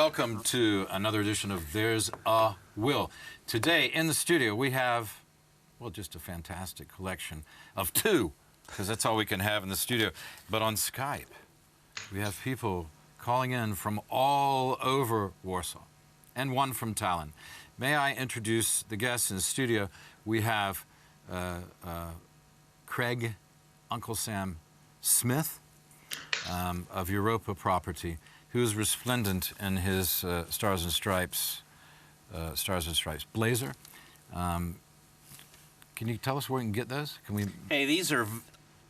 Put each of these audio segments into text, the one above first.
welcome to another edition of There's a Will. Today in the studio we have, well, just a fantastic collection of two, because that's all we can have in the studio. But on Skype, we have people calling in from all over Warsaw, and one from Tallinn. May I introduce the guests in the studio? We have Craig, Uncle Sam Smith of Europa Property, who is resplendent in his Stars and Stripes blazer. Can you tell us where we can get those? Can we? Hey, these are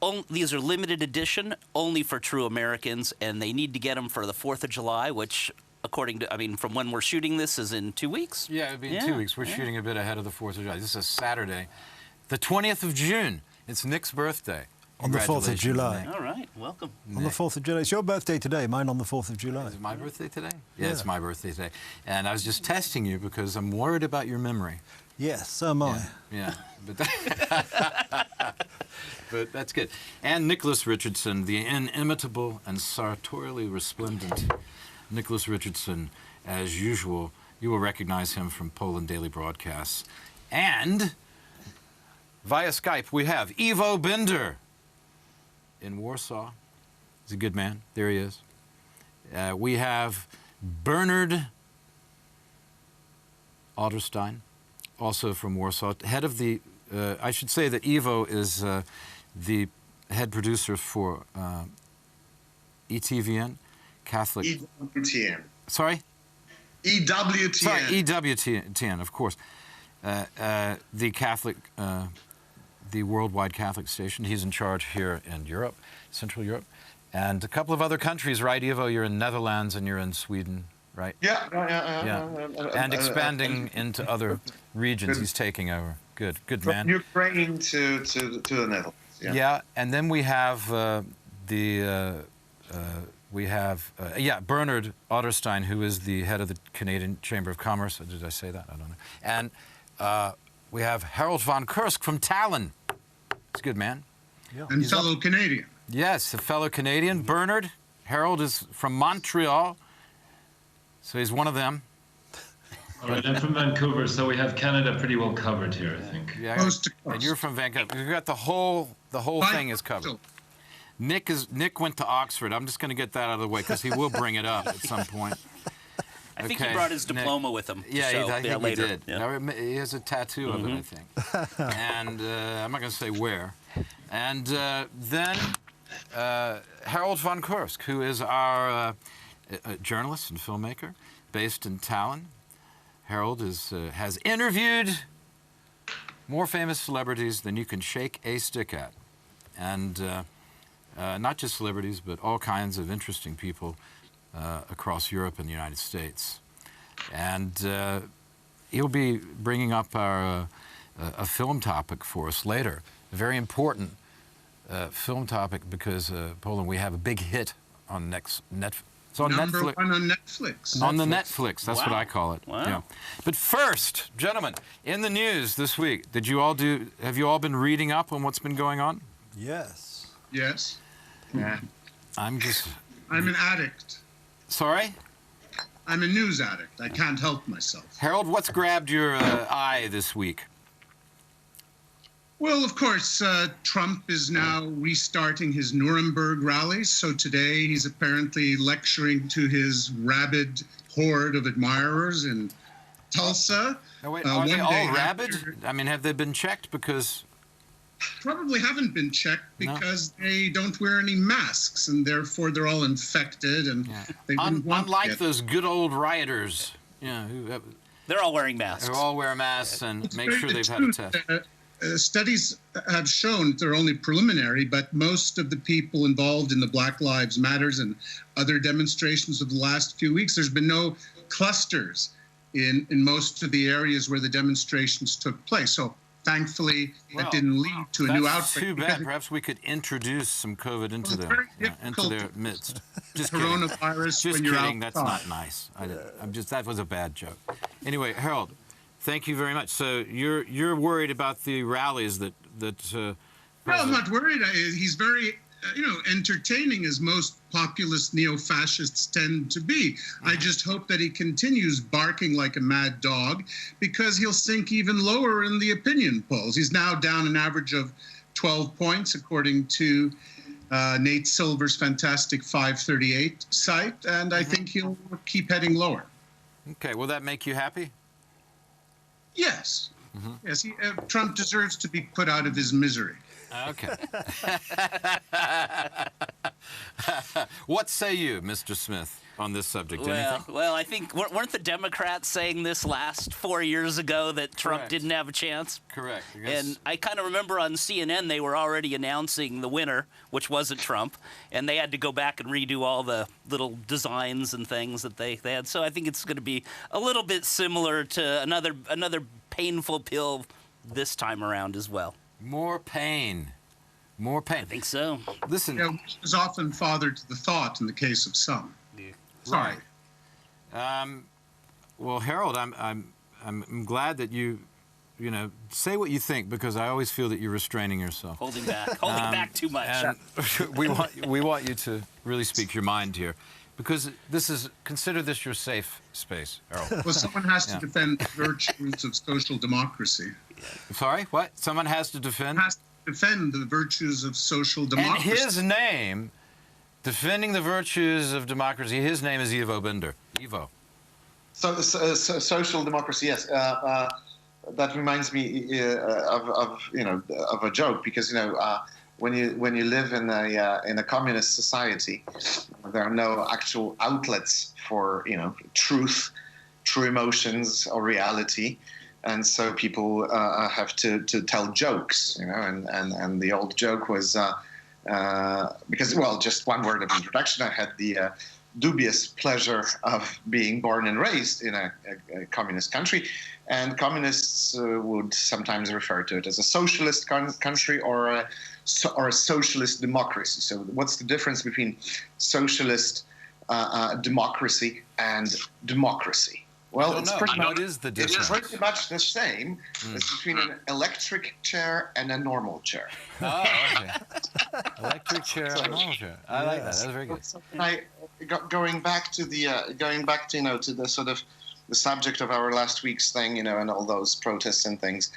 limited edition, only for true Americans, and they need to get them for the 4th of July, which, according to, from when we're shooting this, is in 2 weeks. Yeah, it'll be in 2 weeks. We're shooting a bit ahead of the 4th of July. This is a Saturday, the 20th of June. It's Nick's birthday. On the 4th of July. All right, welcome. On the 4th of July. It's your birthday today, mine on the 4th of July. Is it my birthday today? Yeah, it's my birthday today. And I was just testing you because I'm worried about your memory. Yes, so am I. Yeah. But that's good. And Nicholas Richardson, the inimitable and sartorially resplendent Nicholas Richardson, as usual. You will recognize him from Poland Daily Broadcasts. And via Skype, we have Iwo Bender in Warsaw. He's a good man. There he is. We have Bernard Otterstein, also from Warsaw, head of the, I should say that Iwo is the head producer for ETVN, Catholic. EWTN. Sorry? EWTN. Sorry, EWTN, of course. The Catholic, the worldwide Catholic station. He's in charge here in Europe, Central Europe, and a couple of other countries, right, Ivo? You're in Netherlands and you're in Sweden, right? Yeah. And expanding into other regions. He's taking over. Good man. From Ukraine to the Netherlands. Yeah, and then we have Bernard Otterstein, who is the head of the Canadian Chamber of Commerce. Did I say that? I don't know. And we have Harold von Kursk from Tallinn. He's a good man. Yeah. And fellow Canadian. Yes, a fellow Canadian. Bernard, Harold is from Montreal, so he's one of them. All right, I'm from Vancouver, so we have Canada pretty well covered here, I think. Yeah, coast to coast. And you're from Vancouver. We've got the whole thing is covered. Nick went to Oxford. I'm just going to get that out of the way because he will bring it up at some point. I think he brought his diploma with him. Yeah, I think later. he did. Yeah. He has a tattoo of it, I think. And I'm not going to say where. And then Harold von Kursk, who is our journalist and filmmaker based in Tallinn. Harold has interviewed more famous celebrities than you can shake a stick at. And not just celebrities, but all kinds of interesting people across Europe and the United States. And he'll be bringing up a film topic for us later, a very important film topic because, Poland, we have a big hit on Netflix. It's on Number Netflix. one on Netflix. On the Netflix, that's what Wow. I call it. Wow. Yeah. But first, gentlemen, in the news this week, have you all been reading up on what's been going on? Yes. Yes. Yeah. I'm I'm an addict. Sorry? I'm a news addict. I can't help myself. Harold, what's grabbed your eye this week? Well, of course, Trump is now restarting his Nuremberg rallies. So today he's apparently lecturing to his rabid horde of admirers in Tulsa. Oh, wait, are they all rabid? Have they been checked? Because probably haven't been checked because they don't wear any masks, and therefore they're all infected, and they wouldn't want unlike to get those good old rioters, They're all wearing masks. They all wear masks and make sure they've had a test. Studies have shown, they're only preliminary, but most of the people involved in the Black Lives Matters and other demonstrations of the last few weeks, there's been no clusters in most of the areas where the demonstrations took place. So thankfully, that didn't lead to a new outbreak. Too bad. Perhaps we could introduce some COVID into their midst. Just coronavirus. Just when you're kidding. outside. That's not nice. That was a bad joke. Anyway, Harold, thank you very much. So you're worried about the rallies that No, I'm not worried. He's very entertaining as most populist neo-fascists tend to be. I just hope that he continues barking like a mad dog, because he'll sink even lower in the opinion polls. He's now down an average of 12 points, according to Nate Silver's fantastic 538 site, and I think he'll keep heading lower. Okay, will that make you happy? Yes. Yes, Trump deserves to be put out of his misery. Okay. What say you, Mr. Smith, on this subject? Anything? Well, I think, weren't the Democrats saying this last 4 years ago that Trump Correct. didn't have a chance? Correct. And I kind of remember on CNN they were already announcing the winner, which wasn't Trump, and they had to go back and redo all the little designs and things that they had. So I think it's going to be a little bit similar to another painful pill this time around as well. More pain. More pain. I think so. Listen. Which is often father to the thought in the case of some. Sorry. Well, Harold, I'm glad that you say what you think, because I always feel that you're restraining yourself. Holding back too much. And we want you to really speak your mind here, because consider this your safe space, Harold. Well, someone has to defend the virtues of social democracy. Sorry, what? Someone has to defend? Has to defend the virtues of social democracy. And his name, defending the virtues of democracy, his name is Iwo Bender. Iwo. So social democracy, yes. That reminds me of a joke, because when you live in a communist society, there are no actual outlets for truth, true emotions, or reality. And so people have to tell jokes, and the old joke was because, well, just one word of introduction. I had the dubious pleasure of being born and raised in a communist country, and communists would sometimes refer to it as a socialist country or a socialist democracy. So what's the difference between socialist democracy and democracy? Well, it's pretty much, what is the difference? It's pretty much the same as between an electric chair and a normal chair. Oh, okay. Electric chair and normal chair. I like that. That's very good. Going back to the sort of the subject of our last week's thing, and all those protests and things.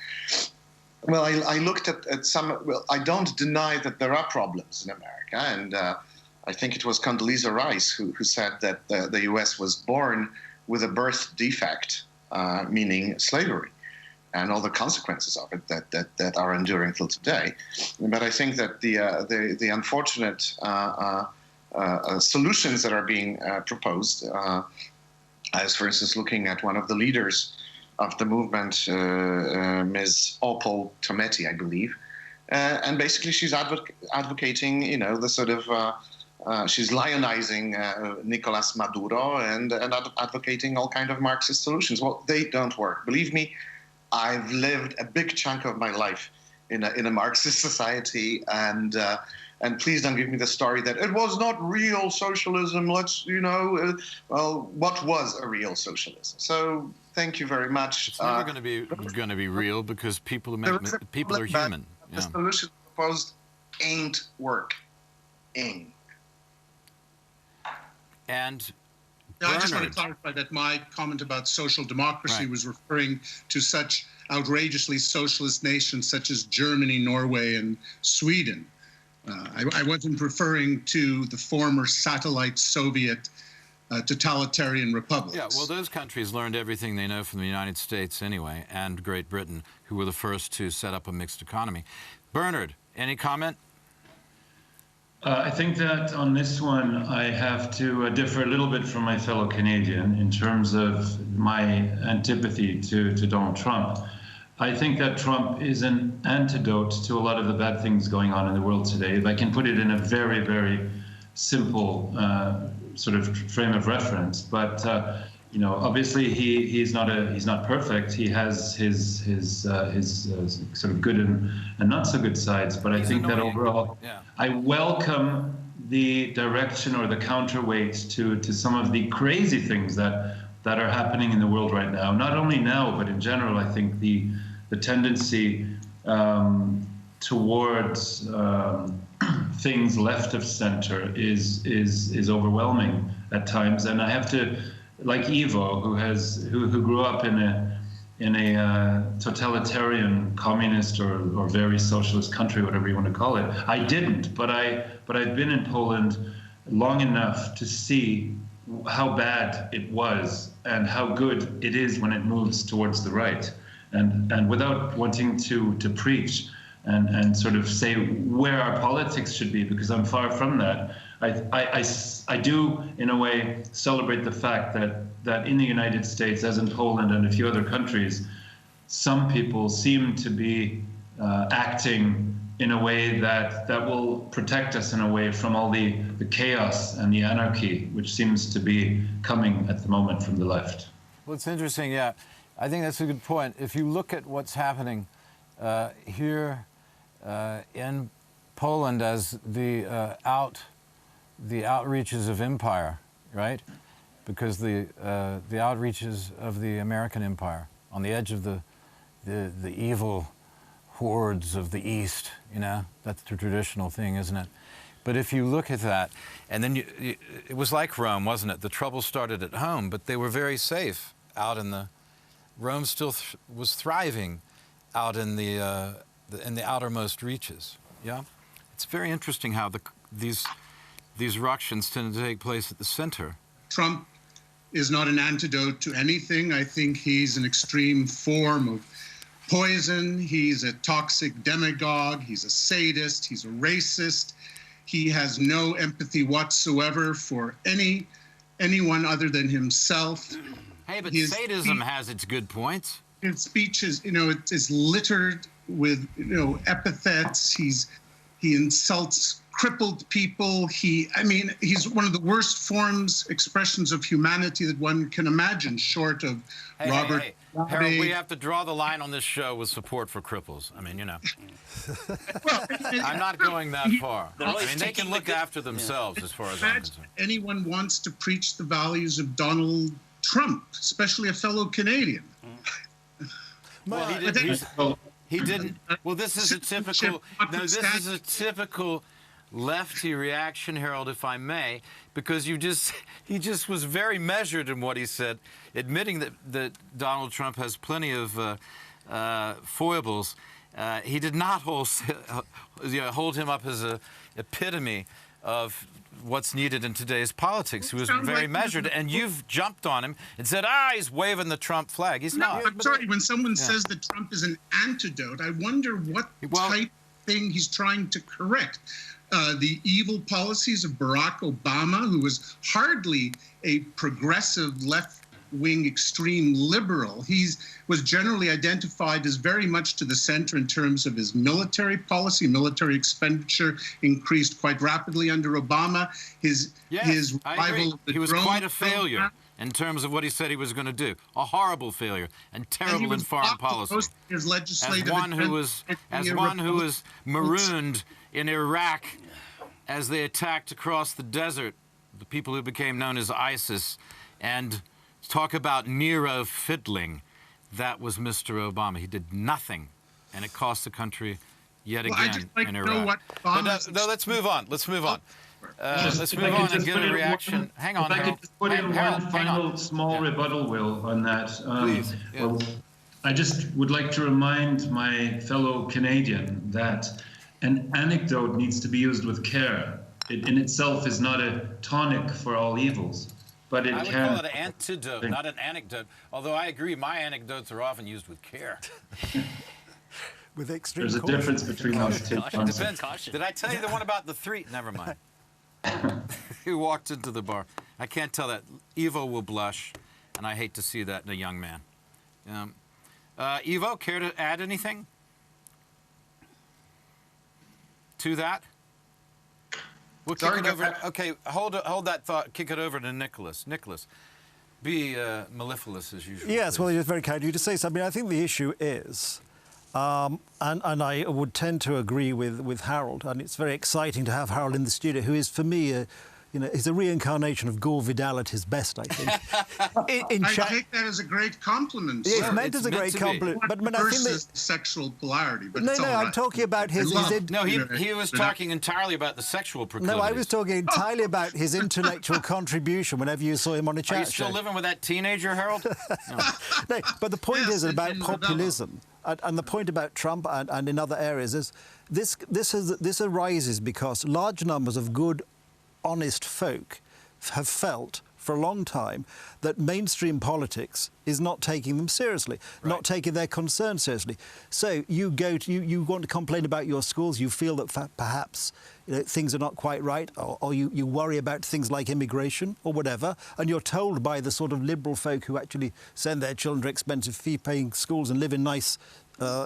Well, I looked at some. Well, I don't deny that there are problems in America, and I think it was Condoleezza Rice who said that the U.S. was born with a birth defect, meaning slavery, and all the consequences of it that are enduring till today. But I think that the unfortunate solutions that are being proposed, as for instance looking at one of the leaders of the movement, Ms. Opal Tometi, I believe, and basically she's advocating, the sort of she's lionizing Nicolas Maduro and advocating all kind of Marxist solutions. Well, they don't work. Believe me, I've lived a big chunk of my life in a Marxist society, and please don't give me the story that it was not real socialism. Let's, well, what was a real socialism? So thank you very much. It's never going to be real, because people are human. The solution proposed ain't working. And I just want to clarify that my comment about social democracy was referring to such outrageously socialist nations such as Germany, Norway, and Sweden. I wasn't referring to the former satellite Soviet totalitarian republics. Yeah, well, those countries learned everything they know from the United States anyway, and Great Britain, who were the first to set up a mixed economy. Bernard, any comment? I think that on this one, I have to differ a little bit from my fellow Canadian in terms of my antipathy to Donald Trump. I think that Trump is an antidote to a lot of the bad things going on in the world today. If I can put it in a very, very simple sort of frame of reference, but obviously he's not perfect. He has his sort of good and not so good sides. But I think that overall, I welcome the direction or the counterweight to some of the crazy things that are happening in the world right now. Not only now, but in general. I think the tendency towards things left of center is overwhelming at times. And I have to, like Ivo, who grew up in a totalitarian, communist or very socialist country, whatever you want to call it. I didn't, but I've been in Poland long enough to see how bad it was and how good it is when it moves towards the right. And without wanting to preach and sort of say where our politics should be, because I'm far from that, I do, in a way, celebrate the fact that in the United States, as in Poland and a few other countries, some people seem to be acting in a way that will protect us in a way from all the chaos and the anarchy, which seems to be coming at the moment from the left. Well, it's interesting, yeah. I think that's a good point. If you look at what's happening here in Poland as the outreaches of empire, right? Because the outreaches of the American empire on the edge of the evil hordes of the East, you know, that's the traditional thing, isn't it? But if you look at that, and then it was like Rome, wasn't it? The trouble started at home, but they were very safe out in the. Rome still was thriving out in the outermost reaches. Yeah, it's very interesting how these ructions tend to take place at the center. Trump is not an antidote to anything. I think he's an extreme form of poison. He's a toxic demagogue. He's a sadist. He's a racist. He has no empathy whatsoever for anyone other than himself. Hey, but sadism has its good points. His speech is, it is littered with, epithets. He insults crippled people. He's one of the worst expressions of humanity that one can imagine, short of Robert. Hey. Harold, we have to draw the line on this show with support for cripples. I mean, Well, I'm not going that far. They can look after themselves as far as I'm concerned. Anyone wants to preach the values of Donald Trump, especially a fellow Canadian. Well, he didn't. Well, this is a typical. No, this is a typical lefty reaction, Harold, if I may, because he just was very measured in what he said, admitting that Donald Trump has plenty of foibles. He did not hold him up as an epitome of what's needed in today's politics. He was very measured, and you've jumped on him and said, he's waving the Trump flag. He's not. I'm sorry, when someone says that Trump is an antidote, I wonder what type of thing he's trying to correct. The evil policies of Barack Obama, who was hardly a progressive left-wing extreme liberal. He was generally identified as very much to the center in terms of his military policy. Military expenditure increased quite rapidly under Obama. His rival, he was quite a failure in terms of what he said he was going to do. A horrible failure and terrible in foreign policy. His legislative as one who was marooned in Iraq as they attacked across the desert, the people who became known as ISIS, and talk about Nero fiddling. That was Mr. Obama. He did nothing, and it cost the country yet again in Iraq. No, let's move on. Let's move on. Let's move on and get a reaction. Hang on, Harold. If I could just put in one final small rebuttal, Will, on that. Please. Yeah. Well, I just would like to remind my fellow Canadian that an anecdote needs to be used with care. It in itself is not a tonic for all evils, but it can. I would call it an antidote, not an anecdote. Although I agree, my anecdotes are often used with care. With extreme There's a caution. difference between those two concepts. Depends. Did I tell you the one about the three? Never mind. Who walked into the bar? I can't tell that. Ivo will blush, and I hate to see that in a young man. Ivo, care to add anything to that? We'll kick it over. Okay, hold that thought. Kick it over to Nicholas. Nicholas, be mellifluous as usual. Yes, please. well, it's very kind of you to say something. I think the issue is, and I would tend to agree with Harold, and it's very exciting to have Harold in the studio, who is, for me, you know, he's a reincarnation of Gore Vidal at his best, I think. I take that as a great compliment. Yeah, sir. it's meant as a great compliment. But I think Versus that, sexual polarity. But no, it's no, all I'm right. talking about his. No, he was talking entirely about the sexual proclivities. No, I was talking entirely about his intellectual contribution whenever you saw him on a chat Are you still show. living with that teenager, Harold? No. No, but the point Yes, is about in populism, and the point about Trump and in other areas is this arises because large numbers of good, honest folk have felt for a long time that mainstream politics is not taking them seriously, not taking their concerns seriously. So you want to complain about your schools, you feel that perhaps things are not quite right, or you worry about things like immigration or whatever, and you're told by the sort of liberal folk who actually send their children to expensive fee-paying schools and live in nice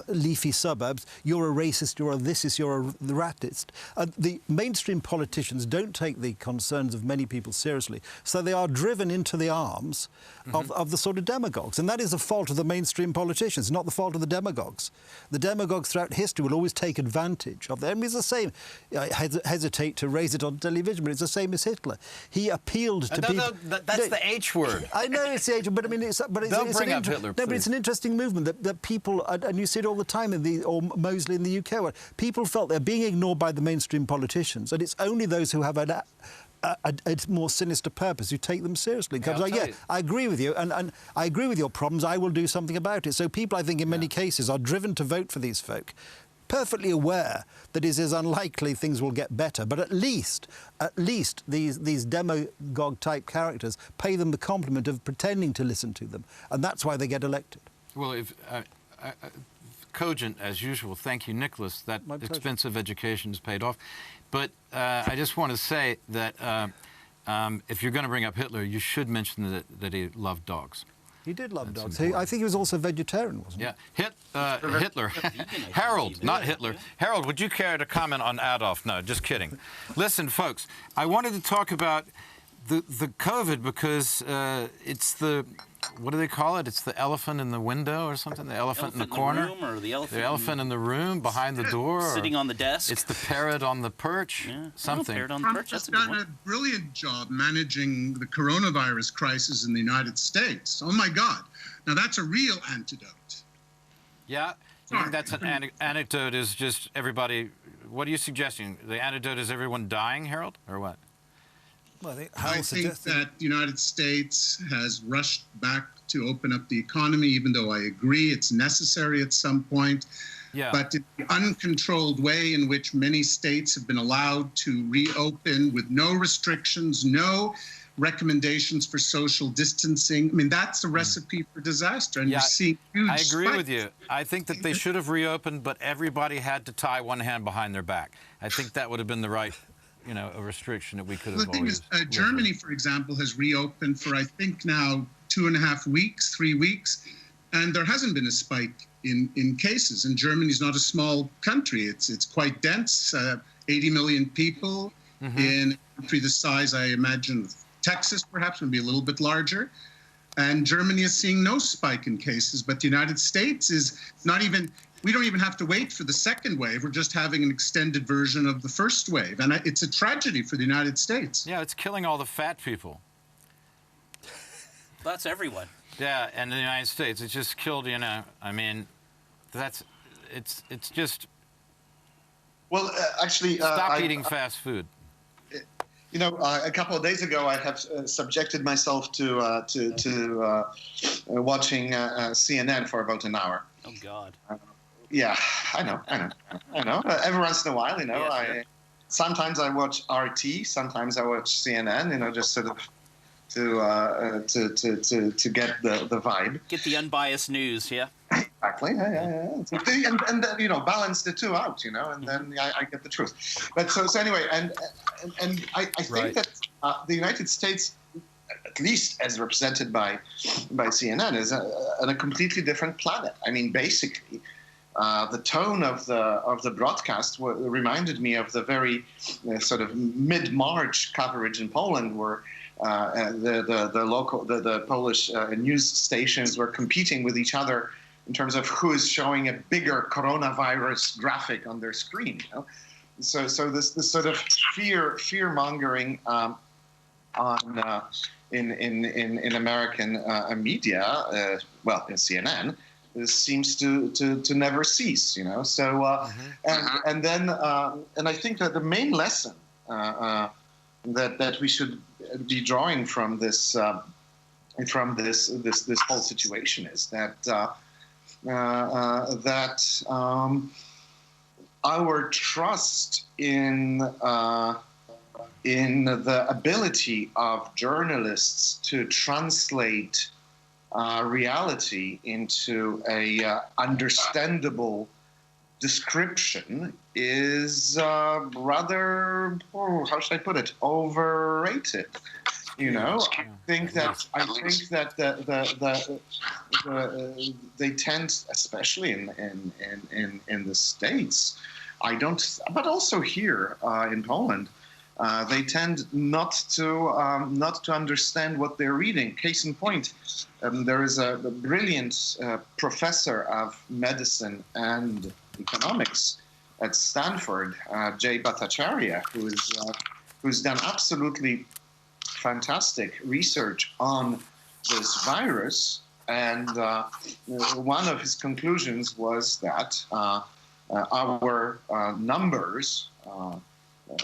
leafy suburbs, you're a racist, you're a thisist, you're a ratist. The mainstream politicians don't take the concerns of many people seriously, so they are driven into the arms of the sort of demagogues. And that is the fault of the mainstream politicians, not the fault of the demagogues. The demagogues throughout history will always take advantage of them. It's the same. I hesitate to raise it on television, but it's the same as Hitler. He appealed to people... That's the H word. I know it's the H word, but I mean, Don't bring up Hitler, No, but it's an interesting movement that people, and you see it all the time or mostly in the UK, where people felt they're being ignored by the mainstream politicians, and it's only those who have a more sinister purpose who take them seriously. Because I agree with you, and I agree with your problems. I will do something about it. So people, I think, in many cases, are driven to vote for these folk, perfectly aware that it is unlikely things will get better. But at least these demagogue-type characters pay them the compliment of pretending to listen to them, and that's why they get elected. Well, if cogent as usual. Thank you, Nicholas. That expensive education has paid off. But I just want to say that if you're going to bring up Hitler, you should mention that he loved dogs. He did love dogs. I think he was also vegetarian, wasn't he? Yeah. Hitler. Harold, not Hitler. Harold, would you care to comment on Adolf? No, just kidding. Listen, folks, I wanted to talk about the COVID because it's the... What do they call it? It's the elephant in the window or something? The elephant in the corner? The elephant in the room, behind the door? Sitting on the desk? It's the parrot on the perch? Yeah. Something. Parrot on the perch, Trump's done a brilliant job managing the coronavirus crisis in the United States. Oh, my God. Now, that's a real antidote. Yeah? You think that's an anecdote is just everybody... What are you suggesting? The antidote is everyone dying, Harold, or what? Well, I think that the United States has rushed back to open up the economy, even though I agree it's necessary at some point. Yeah. But in the uncontrolled way in which many states have been allowed to reopen with no restrictions, no recommendations for social distancing. I mean, that's a recipe for disaster. And you see huge I agree with you. I think that they should have reopened, but everybody had to tie one hand behind their back. I think that would have been the right... a restriction that we could have always... The thing is, Germany, for example, has reopened for, I think, now 2.5 weeks, 3 weeks, and there hasn't been a spike in cases. And Germany's not a small country. It's quite dense, 80 million people in a country the size, I imagine, of Texas, perhaps, would be a little bit larger. And Germany is seeing no spike in cases, but the United States is not even... We don't even have to wait for the second wave. We're just having an extended version of the first wave. And it's a tragedy for the United States. Yeah, it's killing all the fat people. That's everyone. Yeah, and in the United States, it's just killed, I mean, it's just... Well, actually... Stop eating fast food. A couple of days ago, I have subjected myself to watching CNN for about an hour. Oh, God. Yeah, I know. Every once in a while, Yeah, sometimes I watch RT, sometimes I watch CNN, just sort of to get the vibe. Get the unbiased news, yeah. Exactly, yeah. And balance the two out, and then I get the truth. But so anyway, and I think that the United States, at least as represented by CNN, is on a completely different planet. I mean, basically, the tone of the broadcast reminded me of the very sort of mid-March coverage in Poland, where the Polish news stations were competing with each other in terms of who is showing a bigger coronavirus graphic on their screen. So this sort of fear mongering on in American media, well, in CNN, seems to never cease. So and then and I think that the main lesson that we should be drawing from this whole situation is that our trust in the ability of journalists to translate reality into a understandable description is rather, how should I put it, overrated. I think that they tend, especially in the States, but also here in Poland, they tend not to understand what they're reading. Case in point, there is a brilliant professor of medicine and economics at Stanford, Jay Bhattacharya, who's done absolutely fantastic research on this virus, and one of his conclusions was that our numbers,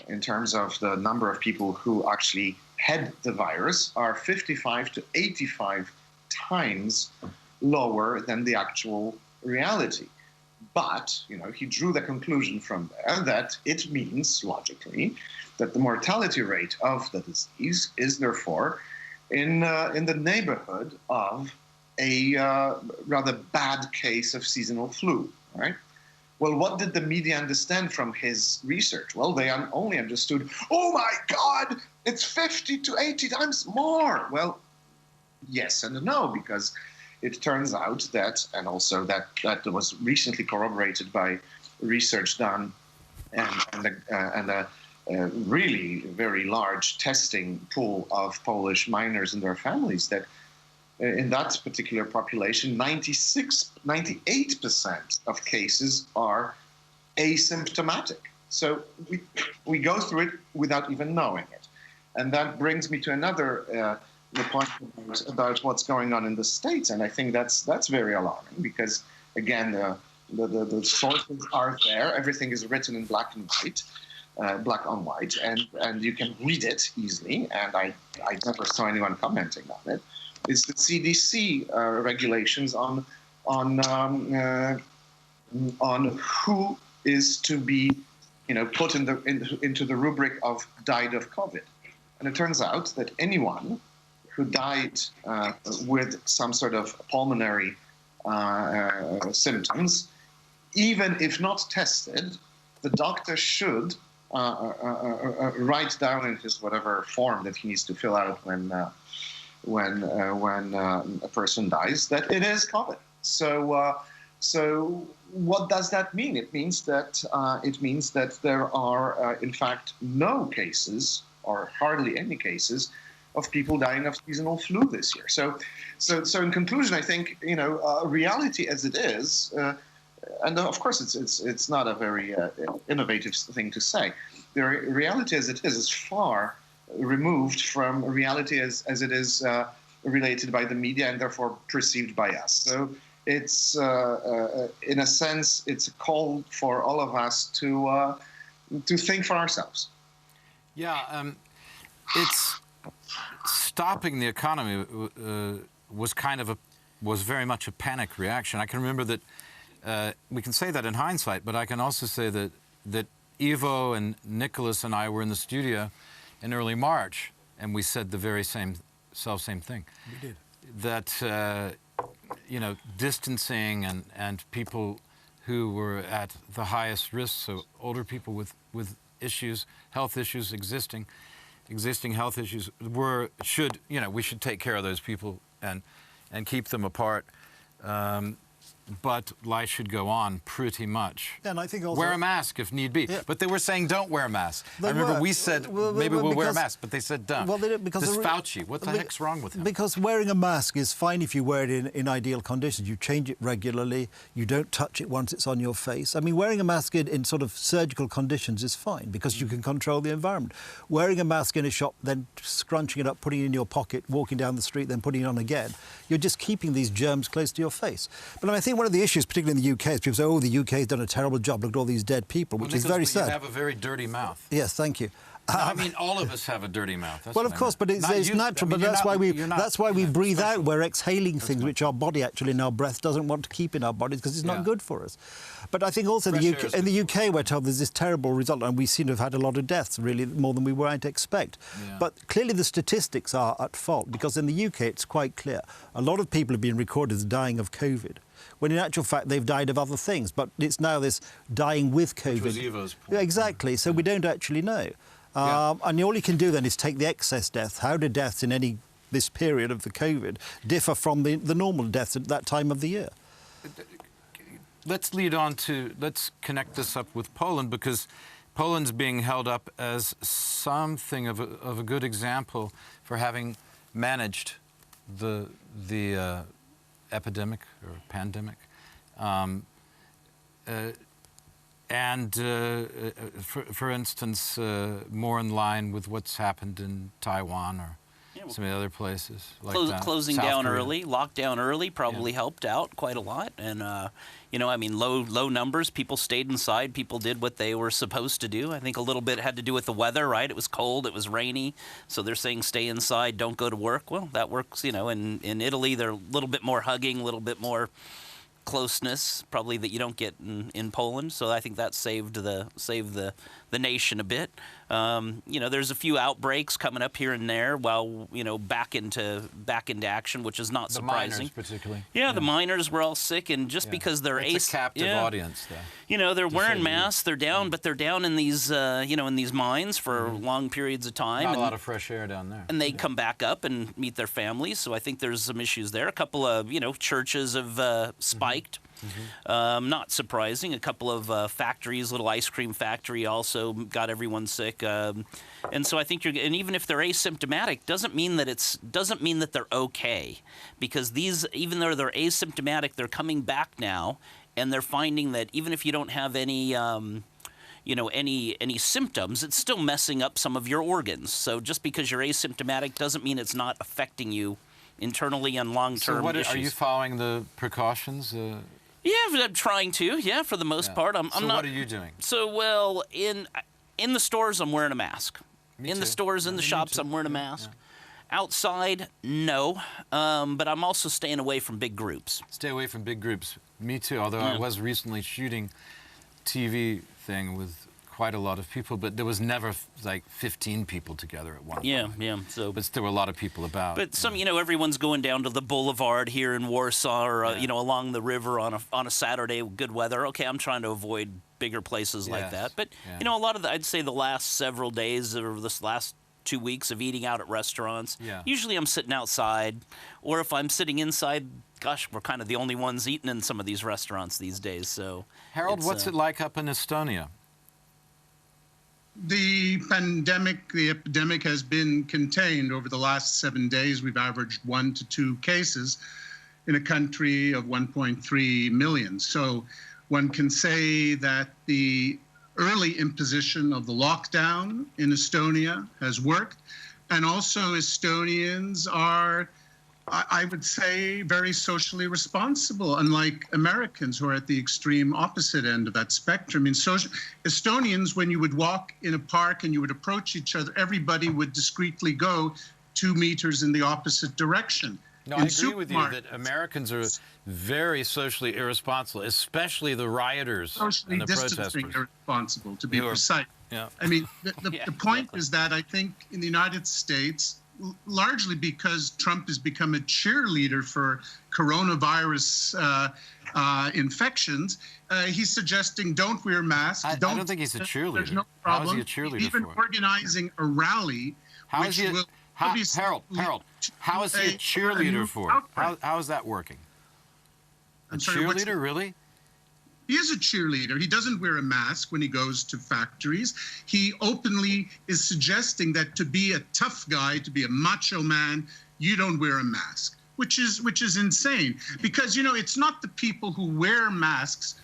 in terms of the number of people who actually had the virus, are 55 to 85 times lower than the actual reality. But he drew the conclusion from there that it means, logically, that the mortality rate of the disease is therefore in the neighborhood of a rather bad case of seasonal flu, right? Well, what did the media understand from his research? Well, they only understood, oh my God, it's 50 to 80 times more. Well, yes and no, because it turns out that, and also that was recently corroborated by research done and a really very large testing pool of Polish miners and their families, that in that particular population, 98% of cases are asymptomatic. So we go through it without even knowing it. And that brings me to another the point about what's going on in the States. And I think that's very alarming because, again, the sources are there. Everything is written in black and white. Black on white, and you can read it easily, and I never saw anyone commenting on it, is the CDC regulations on who is to be put into the rubric of died of COVID. And it turns out that anyone who died with some sort of pulmonary symptoms, even if not tested, the doctor should write down in his whatever form that he needs to fill out when a person dies that it is COVID. So what does that mean? It means that there are in fact no cases or hardly any cases of people dying of seasonal flu this year. So in conclusion, I think reality as it is. And of course, it's not a very innovative thing to say. The reality as it is far removed from reality as it is related by the media and therefore perceived by us. So it's, in a sense, it's a call for all of us to think for ourselves. Yeah, it's stopping the economy was very much a panic reaction. I can remember that. We can say that in hindsight, but I can also say that Ivo and Nicholas and I were in the studio in early March, and we said the very same thing. We did. That distancing and people who were at the highest risk, so older people with issues, health issues, existing health issues, we should take care of those people and keep them apart. but life should go on pretty much. Yeah, and I think also wear a mask if need be. Yeah. But they were saying don't wear a mask. They I remember were. we said Well, maybe we'll wear a because- mask, but they said don't. Well, they didn't, because this the- Fauci, what the heck's wrong with him? Because wearing a mask is fine if you wear it in ideal conditions. You change it regularly. You don't touch it once it's on your face. I mean, wearing a mask in sort of surgical conditions is fine because you can control the environment. Wearing a mask in a shop, then scrunching it up, putting it in your pocket, walking down the street, then putting it on again, you're just keeping these germs close to your face. But I think one of the issues, particularly in the UK, is people say, oh, the UK has done a terrible job, look at all these dead people, which is very sad. You have a very dirty mouth. Yes, thank you. No, I mean, all of us have a dirty mouth. That's Well, what of I course, meant. but it's Not you. natural. I mean, But that's why we breathe special. out. We're exhaling things which our body actually in our breath doesn't want to keep in our bodies because it's not Yeah. good for us. But I think also Fresh air is in the good UK we're told there's this terrible result, and we seem to have had a lot of deaths, really more than we might expect. Yeah. But clearly the statistics are at fault because in the UK it's quite clear. A lot of people have been recorded as dying of COVID, when in actual fact they've died of other things. But it's now this dying with COVID. Which was Ivo's point. Yeah, exactly. So we don't actually know. Yeah. And all you can do then is take the excess deaths. How do deaths in this period of the COVID differ from the normal deaths at that time of the year? Let's connect this up with Poland, because Poland's being held up as something of a good example for having managed the epidemic or pandemic. For instance, more in line with what's happened in Taiwan or some of the other places like that. Closing South down Korea. early, lockdown early probably helped out quite a lot. And, I mean, low numbers, people stayed inside, people did what they were supposed to do. I think a little bit had to do with the weather, right? It was cold, it was rainy, so they're saying stay inside, don't go to work. Well, that works, in Italy, they're a little bit more hugging, a little bit more closeness probably that you don't get in Poland, so I think that saved the nation a bit. There's a few outbreaks coming up here and there while back into action, which is not The surprising. miners particularly. Yeah, the miners were all sick, and just because they're It's a captive audience, though. they're say wearing the masks, they're down, but they're down in these in these mines for long periods of time. Not and, a lot of fresh air down there. and they come back up and meet their families. So I think there's some issues there. A couple of churches have spiked. Not surprising. A couple of factories, little ice cream factory, also got everyone sick. And so I think and even if they're asymptomatic, doesn't mean that they're okay, because even though they're asymptomatic, they're coming back now, and they're finding that even if you don't have any symptoms, it's still messing up some of your organs. So just because you're asymptomatic doesn't mean it's not affecting you internally and long-term issues. Are you following the precautions? Yeah, I'm trying to. Yeah, for the most part. I'm So not. what are you doing? So well, in the stores, I'm wearing a mask. Me in the too. stores, in the Me shops, too. I'm wearing a mask. Outside, no. But I'm also staying away from big groups. Stay away from big groups. Me too, although I was recently shooting TV thing with quite a lot of people, but there was never like 15 people together at one point. Yeah. So, But there were a lot of people about. but some, everyone's going down to the boulevard here in Warsaw, or along the river on a Saturday with good weather. Okay, I'm trying to avoid bigger places like Yes, that. But yeah. a lot of I'd say the last several days or this last 2 weeks of eating out at restaurants. Yeah. Usually I'm sitting outside, or if I'm sitting inside, gosh, we're kind of the only ones eating in some of these restaurants these days. So, Harold, what's it like up in Estonia? The epidemic has been contained over the last 7 days. We've averaged 1 to 2 cases in a country of 1.3 million. So one can say that the early imposition of the lockdown in Estonia has worked. And also Estonians are, I would say, very socially responsible, unlike Americans who are at the extreme opposite end of that spectrum. Estonians, when you would walk in a park and you would approach each other, everybody would discreetly go 2 meters in the opposite direction. No, I agree with you that Americans are very socially irresponsible, especially the rioters socially and the distancing protesters. irresponsible, to be precise. Yeah. I mean, the point is that I think in the United States, largely because Trump has become a cheerleader for coronavirus infections, he's suggesting don't wear masks. I don't think he's a cheerleader. There's no How problem. is he a cheerleader Even for? organizing a rally. How is he? Harold, how is he a cheerleader for? How is that working? A cheerleader, really? He is a cheerleader. He doesn't wear a mask when he goes to factories. He openly is suggesting that to be a tough guy, to be a macho man, you don't wear a mask, which is insane. Because, you know, it's not the people who wear masks.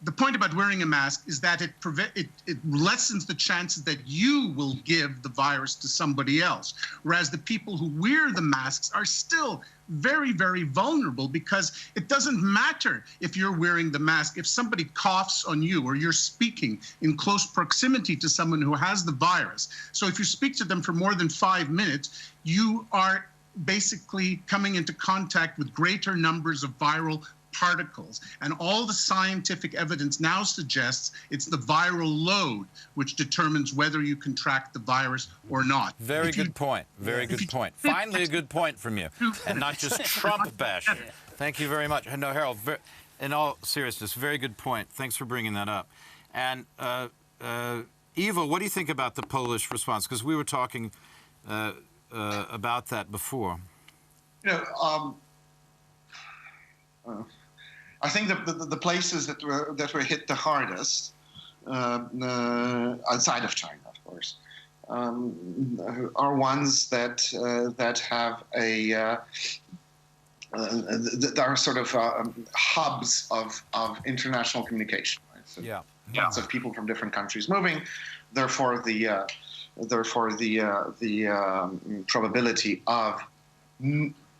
The point about wearing a mask is that it lessens the chances that you will give the virus to somebody else. Whereas the people who wear the masks are still very, very vulnerable, because it doesn't matter if you're wearing the mask. If somebody coughs on you or you're speaking in close proximity to someone who has the virus, so if you speak to them for more than 5 minutes, you are basically coming into contact with greater numbers of viral particles. And all the scientific evidence now suggests it's the viral load which determines whether you contract the virus or not. Very good point. Very good point. Finally, a good point from you, and not just Trump bashing. Thank you very much. No, Harold, in all seriousness, very good point. Thanks for bringing that up. And Iwo, what do you think about the Polish response? Because we were talking about that before. You know, I think the places that were hit the hardest, outside of China, of course, are ones that have that are sort of hubs of international communication. Right? So lots of people from different countries moving, therefore the probability of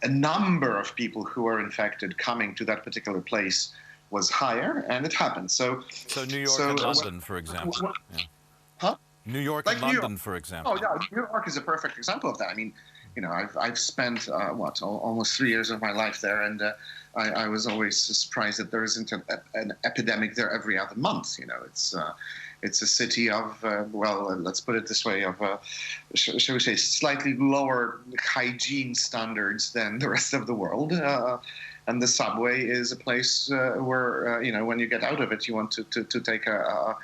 a number of people who are infected coming to that particular place was higher, and it happened. So New York and London, for example. Huh? New York and London, for example. Oh, yeah, New York is a perfect example of that. I mean, you know, I've spent, almost 3 years of my life there, and I was always surprised that there isn't an epidemic there every other month. You know, it's a city of, let's put it this way, of, shall we say, slightly lower hygiene standards than the rest of the world. And the subway is a place where, you know, when you get out of it, you want to take a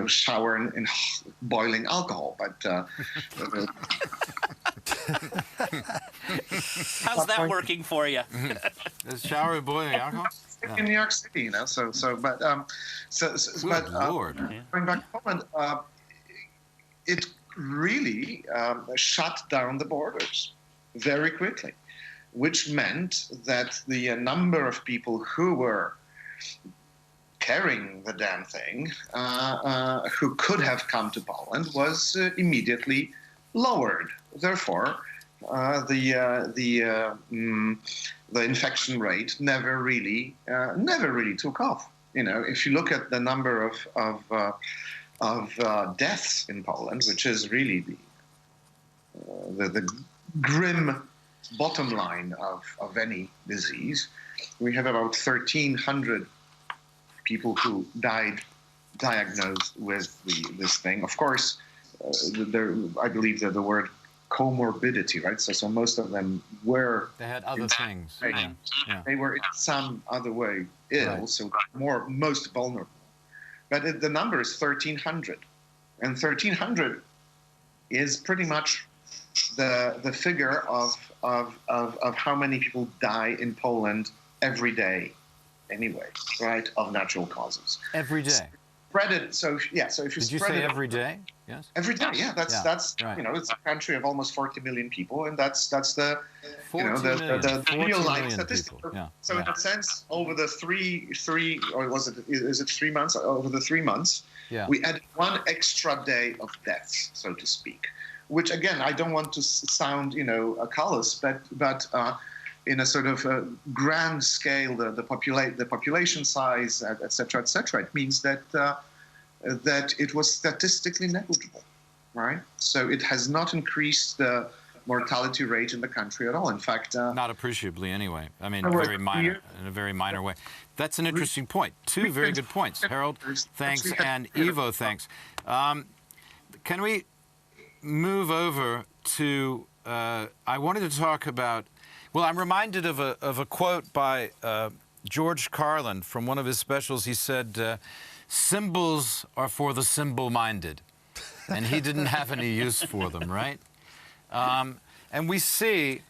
shower in boiling alcohol. But how's that working for you? The shower in boiling alcohol? In New York City, you know, but Lord. Going back to Poland, it really shut down the borders very quickly, which meant that the number of people who were carrying the damn thing, who could have come to Poland, was immediately lowered. Therefore, the infection rate never really took off. You know, if you look at the number of deaths in Poland, which is really the grim bottom line of any disease, we have about 1,300 people who died diagnosed with this thing. Of course, I believe that the word comorbidity, right? So most of them they had other things. They were in some other way ill, right. So most vulnerable. But the number is 1,300, and 1,300 is pretty much the figure of how many people die in Poland every day, anyway, right? Of natural causes. Every day. Spread it. So if you Did you spread say it every day? Yes. Every day, yeah. That's right. You know, it's a country of almost 40 million people, and that's the 40 you know the real life statistic. So in a sense, over the three or is it 3 months? Over the 3 months, we added one extra day of deaths, so to speak. Which again, I don't want to sound callous, but in a sort of grand scale, the population size, et cetera, it means that it was statistically negligible, right? So it has not increased the mortality rate in the country at all. In fact, not appreciably anyway. I mean, very minor, in a very minor way. That's an interesting point. Two very good points. Harold, thanks, and Iwo, thanks. Can we move over to? I wanted to talk about. Well, I'm reminded of a quote by George Carlin from one of his specials. He said, "Symbols are for the symbol-minded," and he didn't have any use for them, right? And we see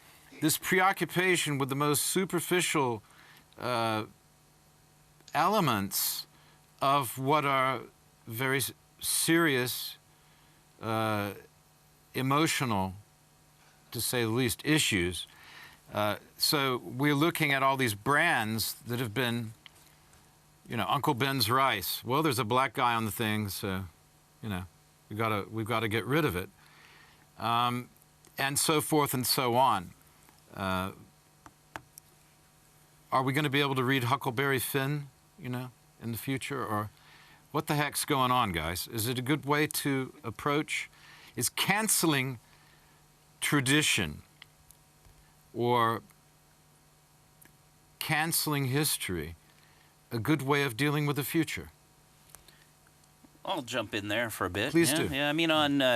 this preoccupation with the most superficial elements of what are very serious, emotional, to say the least, issues. So we're looking at all these brands that have been, you know, Uncle Ben's rice. Well, there's a black guy on the thing, so, you know, we've got to get rid of it, and so forth and so on. Are we going to be able to read Huckleberry Finn, you know, in the future, or what the heck's going on, guys? Is it a good way to approach? Is canceling tradition or canceling history a good way of dealing with the future? I'll jump in there for a bit. Please yeah, do. Yeah, I mean,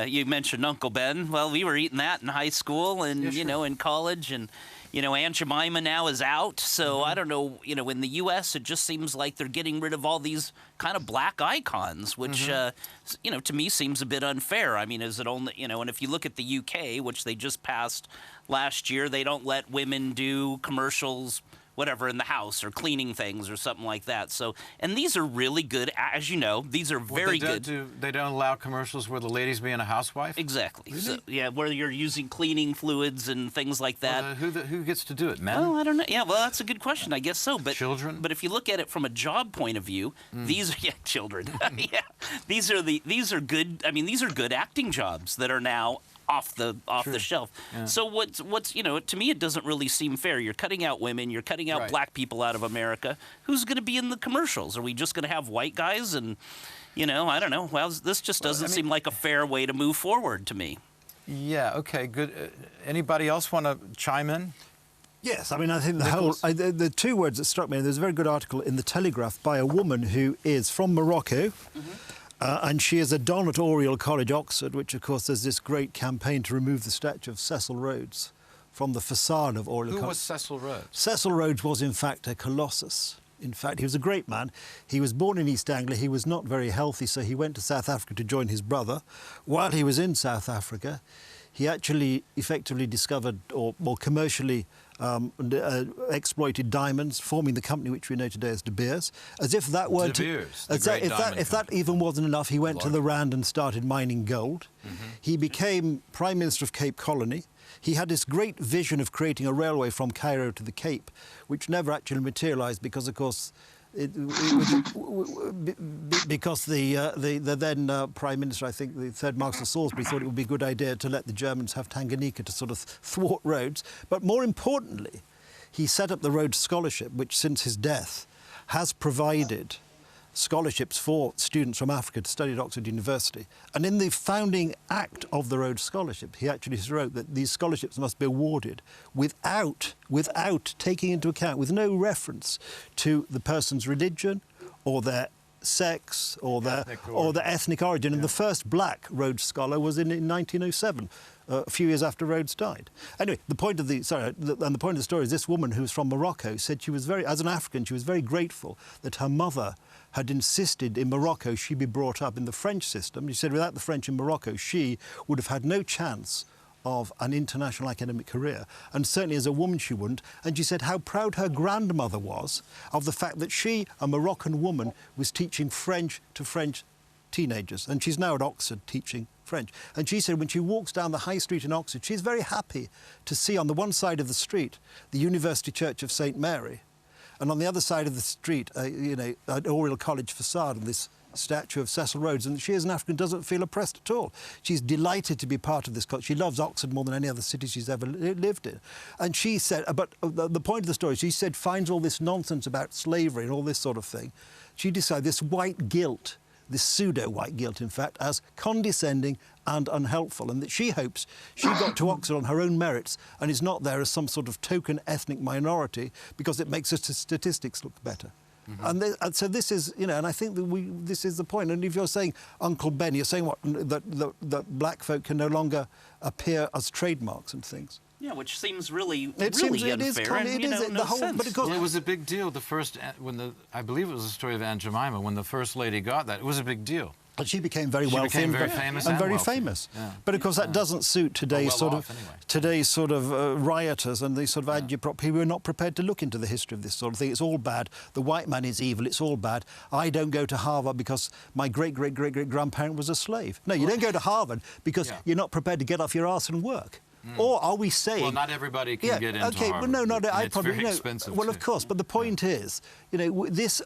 you mentioned Uncle Ben. Well, we were eating that in high school and, Yeah, sure. you know, in college. And, you know, Aunt Jemima now is out. So I don't know, you know, in the U.S., it just seems like they're getting rid of all these kind of black icons, which, you know, to me seems a bit unfair. I mean, is it only, you know, and if you look at the U.K., which they just passed last year, they don't let women do commercials, whatever, in the house or cleaning things or something like that. So, and these are really good, as you know, these are very good. They don't allow commercials where the lady's being a housewife? Exactly. Really? So, yeah, where you're using cleaning fluids and things like that. Well, who gets to do it, men? Oh, I don't know. Yeah, well, that's a good question. I guess so. But Children? But if you look at it from a job point of view, these are children. Yeah, these are good. I mean, these are good acting jobs that are now off the shelf. Yeah. So what's you know, to me it doesn't really seem fair. You're cutting out women, you're cutting out Right. black people out of America. Who's going to be in the commercials? Are we just going to have white guys? And you know, I don't know. Well, this just doesn't seem like a fair way to move forward to me. Yeah, okay, good. Anybody else want to chime in? Yes, I mean, I think the two words that struck me, there's a very good article in The Telegraph by a woman who is from Morocco, and she is a don at Oriel College, Oxford, which, of course, there's this great campaign to remove the statue of Cecil Rhodes from the facade of Oriel College. Who was Cecil Rhodes? Cecil Rhodes was, in fact, a colossus. In fact, he was a great man. He was born in East Anglia. He was not very healthy, so he went to South Africa to join his brother. While he was in South Africa, he actually effectively discovered or commercially exploited diamonds, forming the company which we know today as De Beers. As if that weren't De Beers, the if great that diamond if that even wasn't enough, he went to the Rand and started mining gold. He became Prime Minister of Cape Colony. He had this great vision of creating a railway from Cairo to the Cape, which never actually materialised because, of course, because the then Prime Minister, I think the third Marquis of Salisbury, thought it would be a good idea to let the Germans have Tanganyika to sort of thwart Rhodes. But more importantly, he set up the Rhodes Scholarship, which since his death has provided scholarships for students from Africa to study at Oxford University. And in the founding act of the Rhodes Scholarship, he actually wrote that these scholarships must be awarded without taking into account, with no reference to the person's religion or their sex or their ethnic origin. And the first black Rhodes Scholar was in 1907. A few years after Rhodes died. Anyway, the point of the story is this woman who was from Morocco said she was as an African, she was very grateful that her mother had insisted in Morocco she be brought up in the French system. She said without the French in Morocco, she would have had no chance of an international academic career, and certainly as a woman she wouldn't. And she said how proud her grandmother was of the fact that she, a Moroccan woman, was teaching French to French teenagers, and she's now at Oxford teaching French. And she said when she walks down the high street in Oxford, she's very happy to see on the one side of the street the University Church of St Mary, and on the other side of the street, an Oriel College facade and this statue of Cecil Rhodes. And she, as an African, doesn't feel oppressed at all. She's delighted to be part of this culture. She loves Oxford more than any other city she's ever lived in. And she said, but the point of the story, she said, finds all this nonsense about slavery and all this sort of thing. She decided this white guilt, this pseudo-white guilt, in fact, as condescending and unhelpful, and that she hopes she got to Oxford on her own merits and is not there as some sort of token ethnic minority because it makes her statistics look better. And so this is, and I think that this is the point. And if you're saying Uncle Ben, you're saying what, that black folk can no longer appear as trademarks and things. Yeah, which seems really unfair. And, no sense. But Well, it was a big deal. I believe it was the story of Aunt Jemima, when the First Lady got that, it was a big deal. And she became very wealthy became and very famous and and very wealthy. famous. Yeah. But of course, that doesn't suit today's well sort off, of anyway. today's sort of rioters and these sort of agitprop people who are not prepared to look into the history of this sort of thing. It's all bad. The white man is evil. It's all bad. I don't go to Harvard because my great-great-great-great-grandparent was a slave. No, you don't go to Harvard because you're not prepared to get off your arse and work. Or are we saying... Well, not everybody can get into okay, Harvard. well, no, And I it's probably... very expensive, well, too. of course, but the point is, you know, this...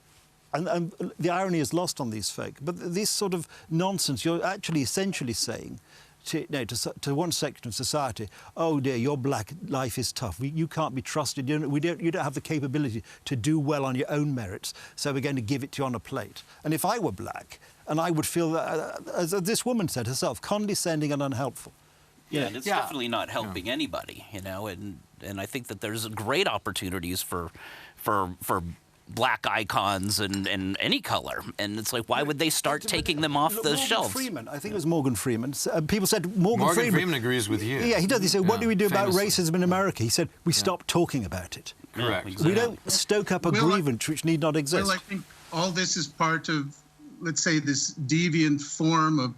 And the irony is lost on these folk. But this sort of nonsense, you're actually essentially saying to one section of society, oh dear, you're black, life is tough. You can't be trusted. You don't have the capability to do well on your own merits, so we're going to give it to you on a plate. And if I were black, and I would feel, that, as this woman said herself, condescending and unhelpful. Yeah, and it's definitely not helping anybody, you know, and I think that there's great opportunities for black icons and any color, and it's like, why would they start taking them off the shelves? Freeman, I think it was Morgan Freeman. People said Morgan Freeman agrees with you. Yeah, he does. He said, "What do we do about famously. racism in America?" He said, "We stop talking about it." Correct. Yeah, exactly. We don't stoke up a grievance which need not exist. Well, I think all this is part of, let's say, this deviant form of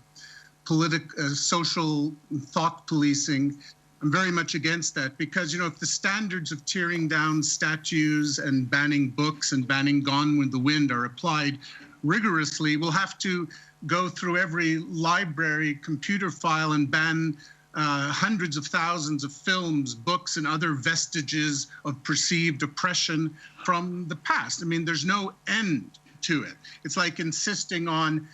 social thought policing. I'm very much against that because, you know, if the standards of tearing down statues and banning books and banning Gone with the Wind are applied rigorously, we'll have to go through every library computer file and ban hundreds of thousands of films, books, and other vestiges of perceived oppression from the past. I mean, there's no end to it. It's like insisting on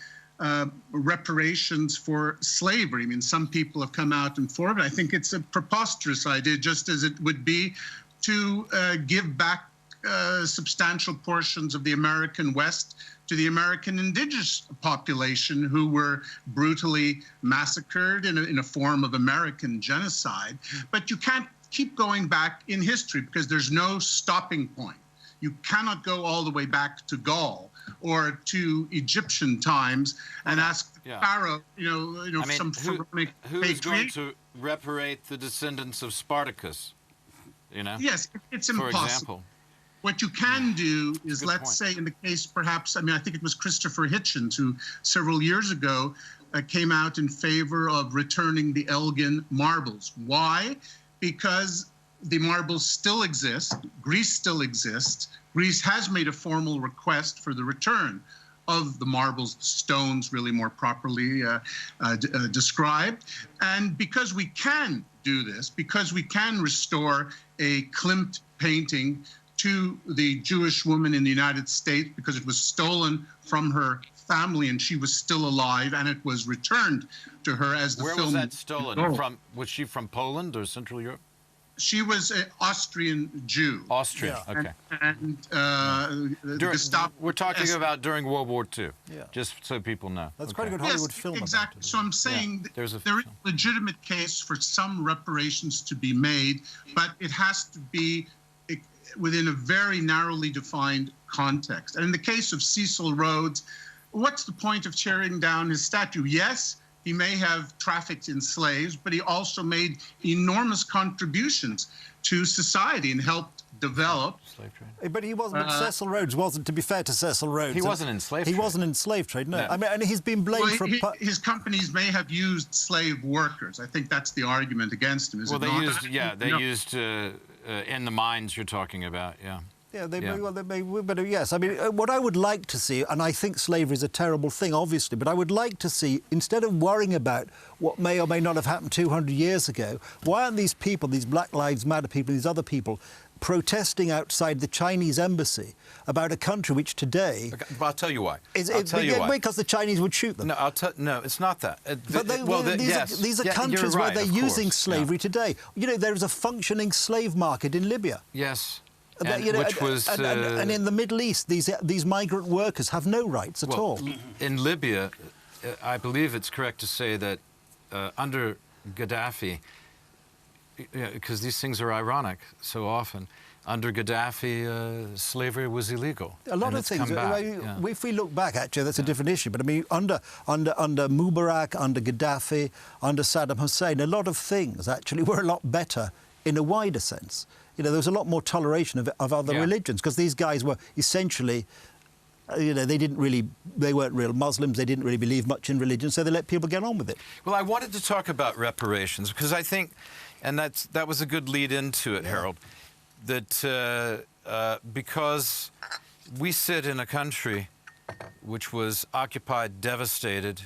reparations for slavery. I mean, some people have come out and for it. I think it's a preposterous idea, just as it would be to give back substantial portions of the American West to the American indigenous population who were brutally massacred in a form of American genocide. But you can't keep going back in history because there's no stopping point. You cannot go all the way back to Gaul or to Egyptian times and ask the Pharaoh, I mean, some pharaonic who's going to reparate the descendants of Spartacus? You know? Yes, it's impossible. For example. What you can do is, Good let's point. say in the case, perhaps, I mean, I think it was Christopher Hitchens who several years ago came out in favor of returning the Elgin marbles. Why? Because the marbles still exist. Greece still exists. Greece has made a formal request for the return of the marbles, the stones really more properly described. And because we can do this, because we can restore a Klimt painting to the Jewish woman in the United States because it was stolen from her family and she was still alive and it was returned to her as the Where film. was that stolen? From? Was she from Poland or Central Europe? She was an Austrian Jew. Austrian, okay. And we're talking about during World War II, Yeah. just so people know. That's quite a good yes, Hollywood film. exactly. About it. So I'm saying Yeah. There's a there is a legitimate case for some reparations to be made, but it has to be within a very narrowly defined context. And in the case of Cecil Rhodes, what's the point of tearing down his statue? Yes, he may have trafficked in slaves, but he also made enormous contributions to society and helped develop. slave trade. But he wasn't. But Cecil Rhodes wasn't. To be fair to Cecil Rhodes, He wasn't in slave He trade. wasn't in slave trade. No. No. I mean, and he's been blamed Well, for. his companies may have used slave workers. I think that's the argument against him. Is Well, it they not? used in the mines you're talking about, yeah. Yeah, they Yeah. may well, they may, but yes. I mean, what I would like to see, and I think slavery is a terrible thing, obviously, but I would like to see, instead of worrying about what may or may not have happened 200 years ago, why aren't these people, these Black Lives Matter people, these other people, protesting outside the Chinese embassy about a country which today... Okay, but I'll tell you why. I'll tell you why. Because the Chinese would shoot them. No, it's not that. But these are countries where they're using slavery today. You know, there is a functioning slave market in Libya. Yes. And, you know, which was and in the Middle East, these migrant workers have no rights at all. In Libya, I believe it's correct to say that under Gaddafi, because these things are ironic so often, under Gaddafi, slavery was illegal. A lot and of it's things. come back, yeah. If we look back, actually, that's a different issue. But I mean, under Mubarak, under Gaddafi, under Saddam Hussein, a lot of things actually were a lot better in a wider sense. You know, there was a lot more toleration of other religions because these guys were essentially they weren't real Muslims. They didn't really believe much in religion, so they let people get on with it. Well, I wanted to talk about reparations because I think, and that was a good lead into it, Harold, that because we sit in a country which was occupied, devastated,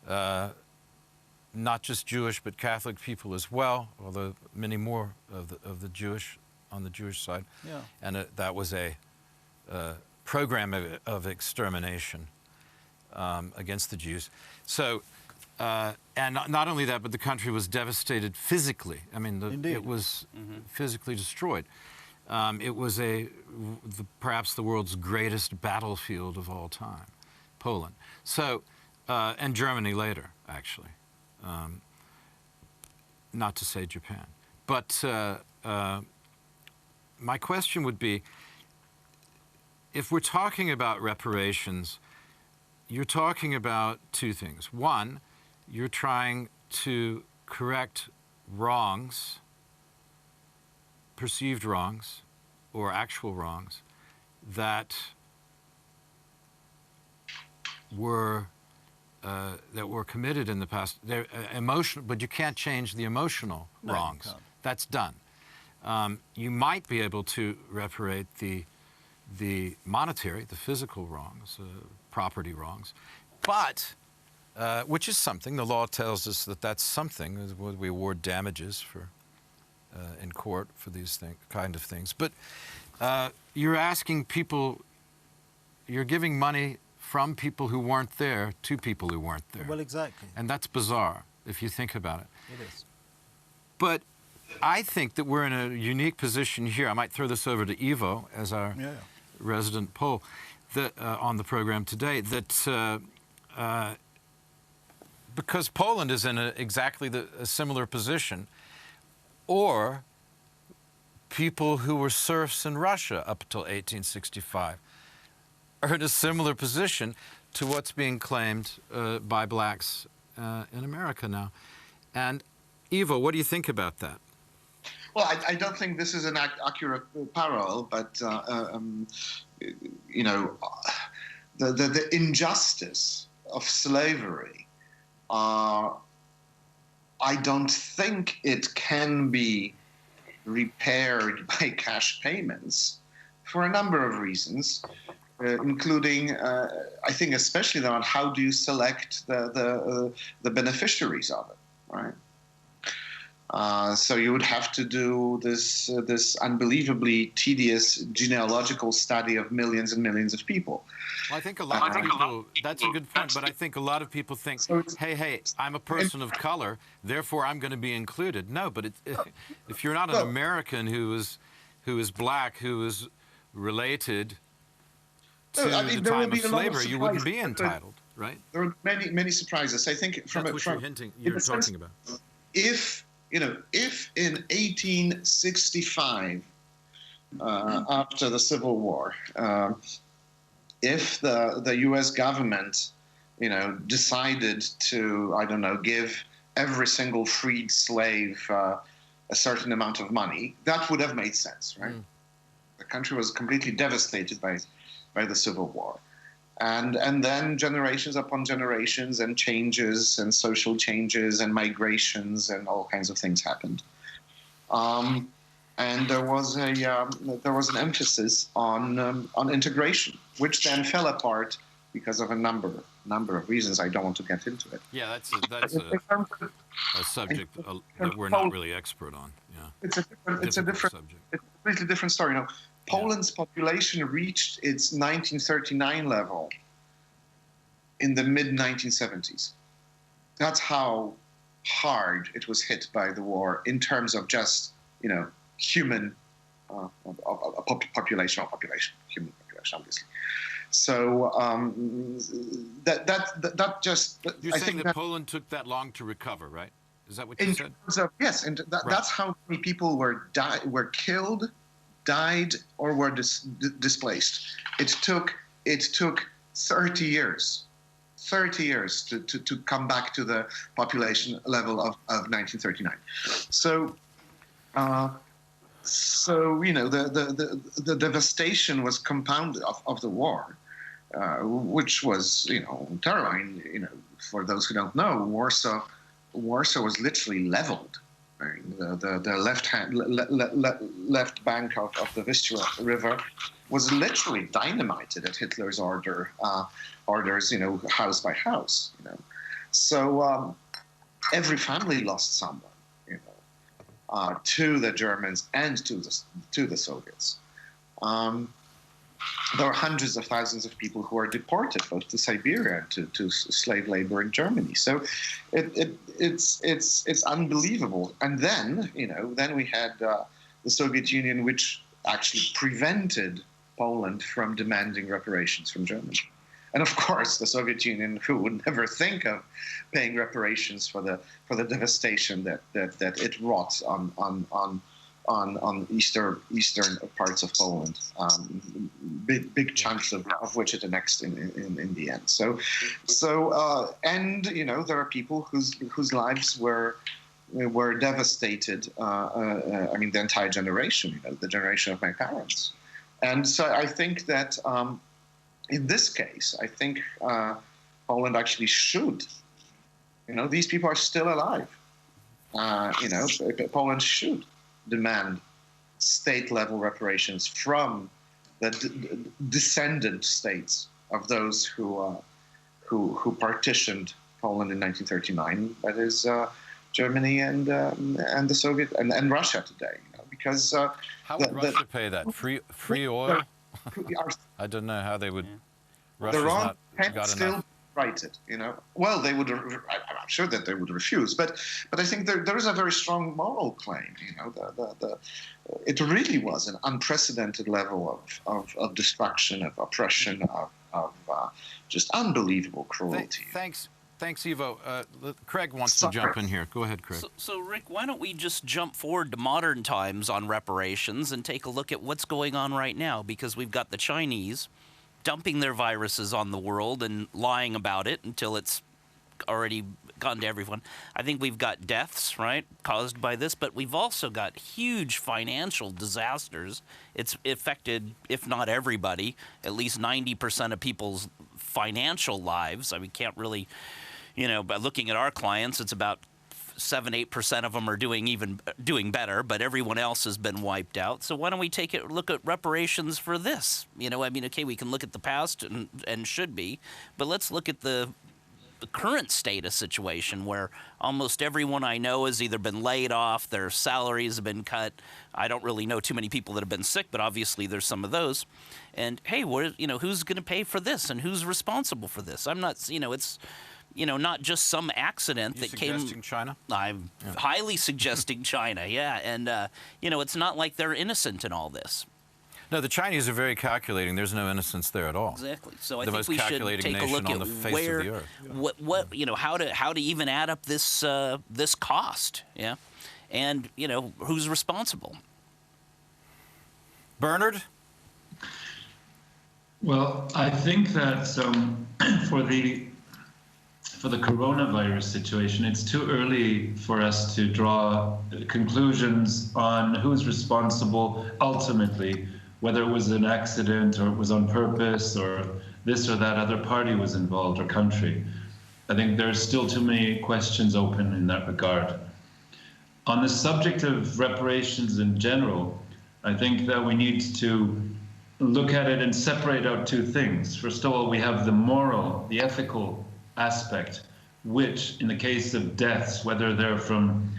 not just Jewish but Catholic people as well, although many more of the Jewish on the Jewish side, and that was a program of extermination against the Jews. So, and not only that, but the country was devastated physically. I mean, it was physically destroyed. It was perhaps the world's greatest battlefield of all time, Poland. So, and Germany later, actually. Not to say Japan. But my question would be, if we're talking about reparations, you're talking about two things. One, you're trying to correct wrongs, perceived wrongs, or actual wrongs that were committed in the past. They're emotional, but you can't change the emotional wrongs. You can't. That's done. You might be able to reparate the monetary, the physical wrongs, property wrongs, but which is something. The law tells us that that's something. We award damages for in court for these kind of things. But you're asking people, you're giving money from people who weren't there to people who weren't there. Well, exactly. And that's bizarre if you think about it. It is. But I think that we're in a unique position here. I might throw this over to Ivo as our resident Pole on the program today, that because Poland is in exactly a similar position, or people who were serfs in Russia up until 1865 are in a similar position to what's being claimed by blacks in America now. And Ivo, what do you think about that? Well, I don't think this is an accurate parallel, but you know, the injustice of slavery, I don't think it can be repaired by cash payments for a number of reasons, including, I think, especially on how do you select the beneficiaries of it, right? So you would have to do this unbelievably tedious genealogical study of millions and millions of people. Well, I think a lot of people, that's a good point, but I think a lot of people think, hey, I'm a person of color, therefore I'm going to be included. No, but if you're not an American who is black, who is related to the time of slavery, you wouldn't be entitled, right? There are many surprises. I think from that's what you're hinting, you're talking about. If in 1865, after the Civil War, if the U.S. government, decided to, I don't know, give every single freed slave a certain amount of money, that would have made sense, right? The country was completely devastated by the Civil War. And then generations upon generations and changes and social changes and migrations and all kinds of things happened. And there was an emphasis on integration, which then fell apart because of a number of reasons. I don't want to get into it. Yeah, that's a subject that we're not really expert on. Yeah, it's a completely different story. Poland's population reached its 1939 level in the mid-1970s. That's how hard it was hit by the war in terms of just, human population, human population, obviously. So that just... You're saying that Poland took that long to recover, right? Is that what you said? Yes, and that's how many people were killed, died, or were displaced. It took 30 years to come back to the population level of 1939. So the devastation was compounded of the war which was, terrible. I mean, for those who don't know, Warsaw was literally leveled. I mean, the left bank of the Vistula River was literally dynamited at Hitler's orders, house by house. So every family lost someone, to the Germans and to the Soviets. There are hundreds of thousands of people who are deported both to Siberia and to slave labor in Germany. So it's unbelievable. And then, then we had the Soviet Union, which actually prevented Poland from demanding reparations from Germany. And of course, the Soviet Union, who would never think of paying reparations for the devastation that it wrought on eastern parts of Poland, big chunks of which it annexed in the end. So and there are people whose lives were devastated. I mean, the entire generation, the generation of my parents. And so I think that in this case, I think Poland actually should. These people are still alive. Poland should demand state-level reparations from the descendant states of those who partitioned Poland in 1939. That is Germany and the Soviet and Russia today. Because how would Russia pay that? Free oil? I don't know how they would. Russia's Iran not got still enough. write it. Well, they would. I'm sure that they would refuse, but I think there is a very strong moral claim. It really was an unprecedented level of destruction, of oppression, of just unbelievable cruelty. Thanks, Ivo. Craig wants to jump in here. Go ahead, Craig. So, Rick, why don't we just jump forward to modern times on reparations and take a look at what's going on right now? Because we've got the Chinese dumping their viruses on the world and lying about it until it's already gone to everyone. I think we've got deaths, right, caused by this, but we've also got huge financial disasters. It's affected, if not everybody, at least 90% of people's financial lives. I mean, can't really, by looking at our clients, it's about 7-8% of them are doing better, but everyone else has been wiped out. So why don't we look at reparations for this? Okay, we can look at the past and should be, but let's look at the current state of situation where almost everyone I know has either been laid off, their salaries have been cut. I don't really know too many people that have been sick, but obviously there's some of those. And hey, who's going to pay for this and who's responsible for this? I'm not, it's, not just some accident that came. Suggesting China? I'm highly suggesting China, yeah. And, it's not like they're innocent in all this. No, the Chinese are very calculating. There's no innocence there at all. Exactly. So I the think most we should calculating take a look nation on at the face where, of the earth. how to even add up this this cost, yeah, and who's responsible. Bernard? Well, I think that for the coronavirus situation, it's too early for us to draw conclusions on who's responsible ultimately, whether it was an accident or it was on purpose or this or that other party was involved or country. I think there's still too many questions open in that regard. On the subject of reparations in general, I think that we need to look at it and separate out two things. First of all, we have the moral, the ethical aspect, which in the case of deaths, whether they're from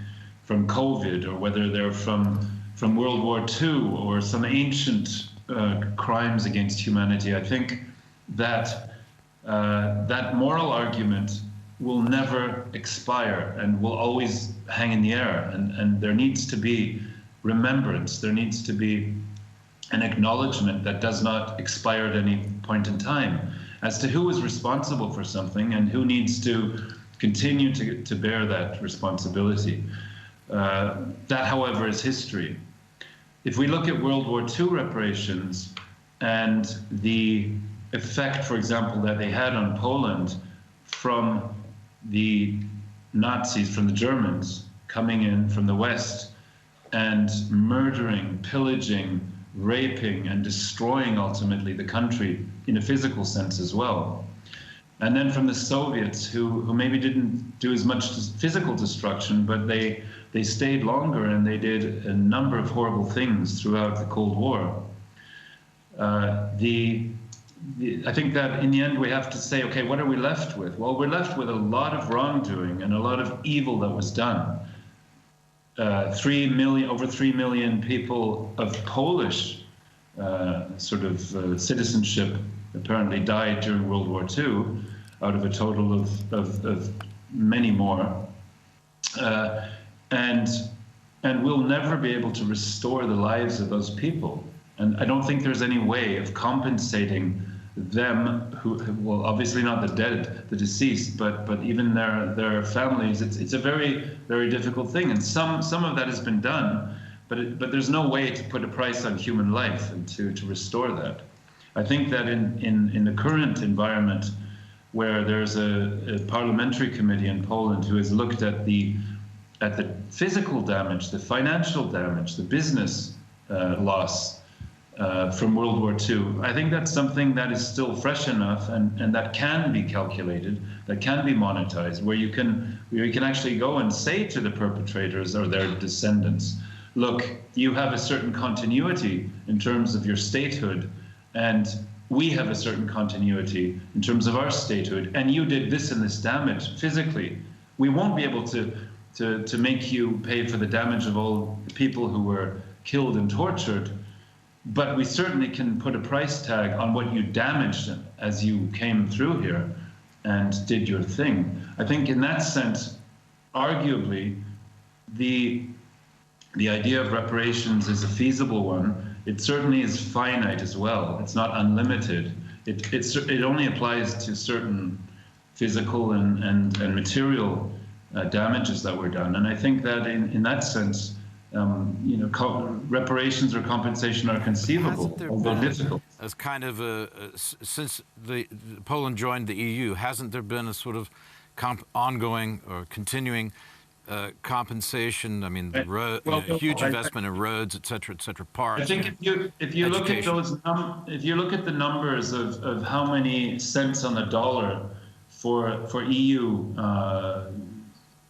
COVID or whether they're from World War II or some ancient crimes against humanity, I think that that moral argument will never expire and will always hang in the air. And there needs to be remembrance. There needs to be an acknowledgement that does not expire at any point in time as to who is responsible for something and who needs to continue to bear that responsibility. That, however, is history. If we look at World War II reparations and the effect, for example, that they had on Poland from the Nazis, from the Germans coming in from the West and murdering, pillaging, raping and destroying ultimately the country in a physical sense as well. And then from the Soviets, who maybe didn't do as much physical destruction, but they stayed longer and they did a number of horrible things throughout the Cold War. I think that in the end we have to say, okay, what are we left with? Well, we're left with a lot of wrongdoing and a lot of evil that was done. Over 3 million people of Polish citizenship apparently died during World War II, out of a total of many more. And we'll never be able to restore the lives of those people. And I don't think there's any way of compensating them, well, obviously not the dead, the deceased, but even their families. It's a very, very difficult thing. And some of that has been done, but there's no way to put a price on human life and to restore that. I think that in the current environment, where there's a parliamentary committee in Poland who has looked at the physical damage, the financial damage, the business loss from World War II, I think that's something that is still fresh enough and that can be calculated, that can be monetized, where you can actually go and say to the perpetrators or their descendants, look, you have a certain continuity in terms of your statehood, and we have a certain continuity in terms of our statehood, and you did this and this damage physically. We won't be able to make you pay for the damage of all the people who were killed and tortured, but we certainly can put a price tag on what you damaged as you came through here and did your thing. I think in that sense, arguably, the idea of reparations is a feasible one. It certainly is finite as well. It's not unlimited. It only applies to certain physical and material damages that were done. And I think that in that sense, reparations or compensation are conceivable, although difficult. As kind of since Poland joined the EU, hasn't there been a sort of ongoing or continuing compensation? I mean, huge investment in roads, et cetera, parks. I think if you look at the numbers of how many cents on the dollar for EU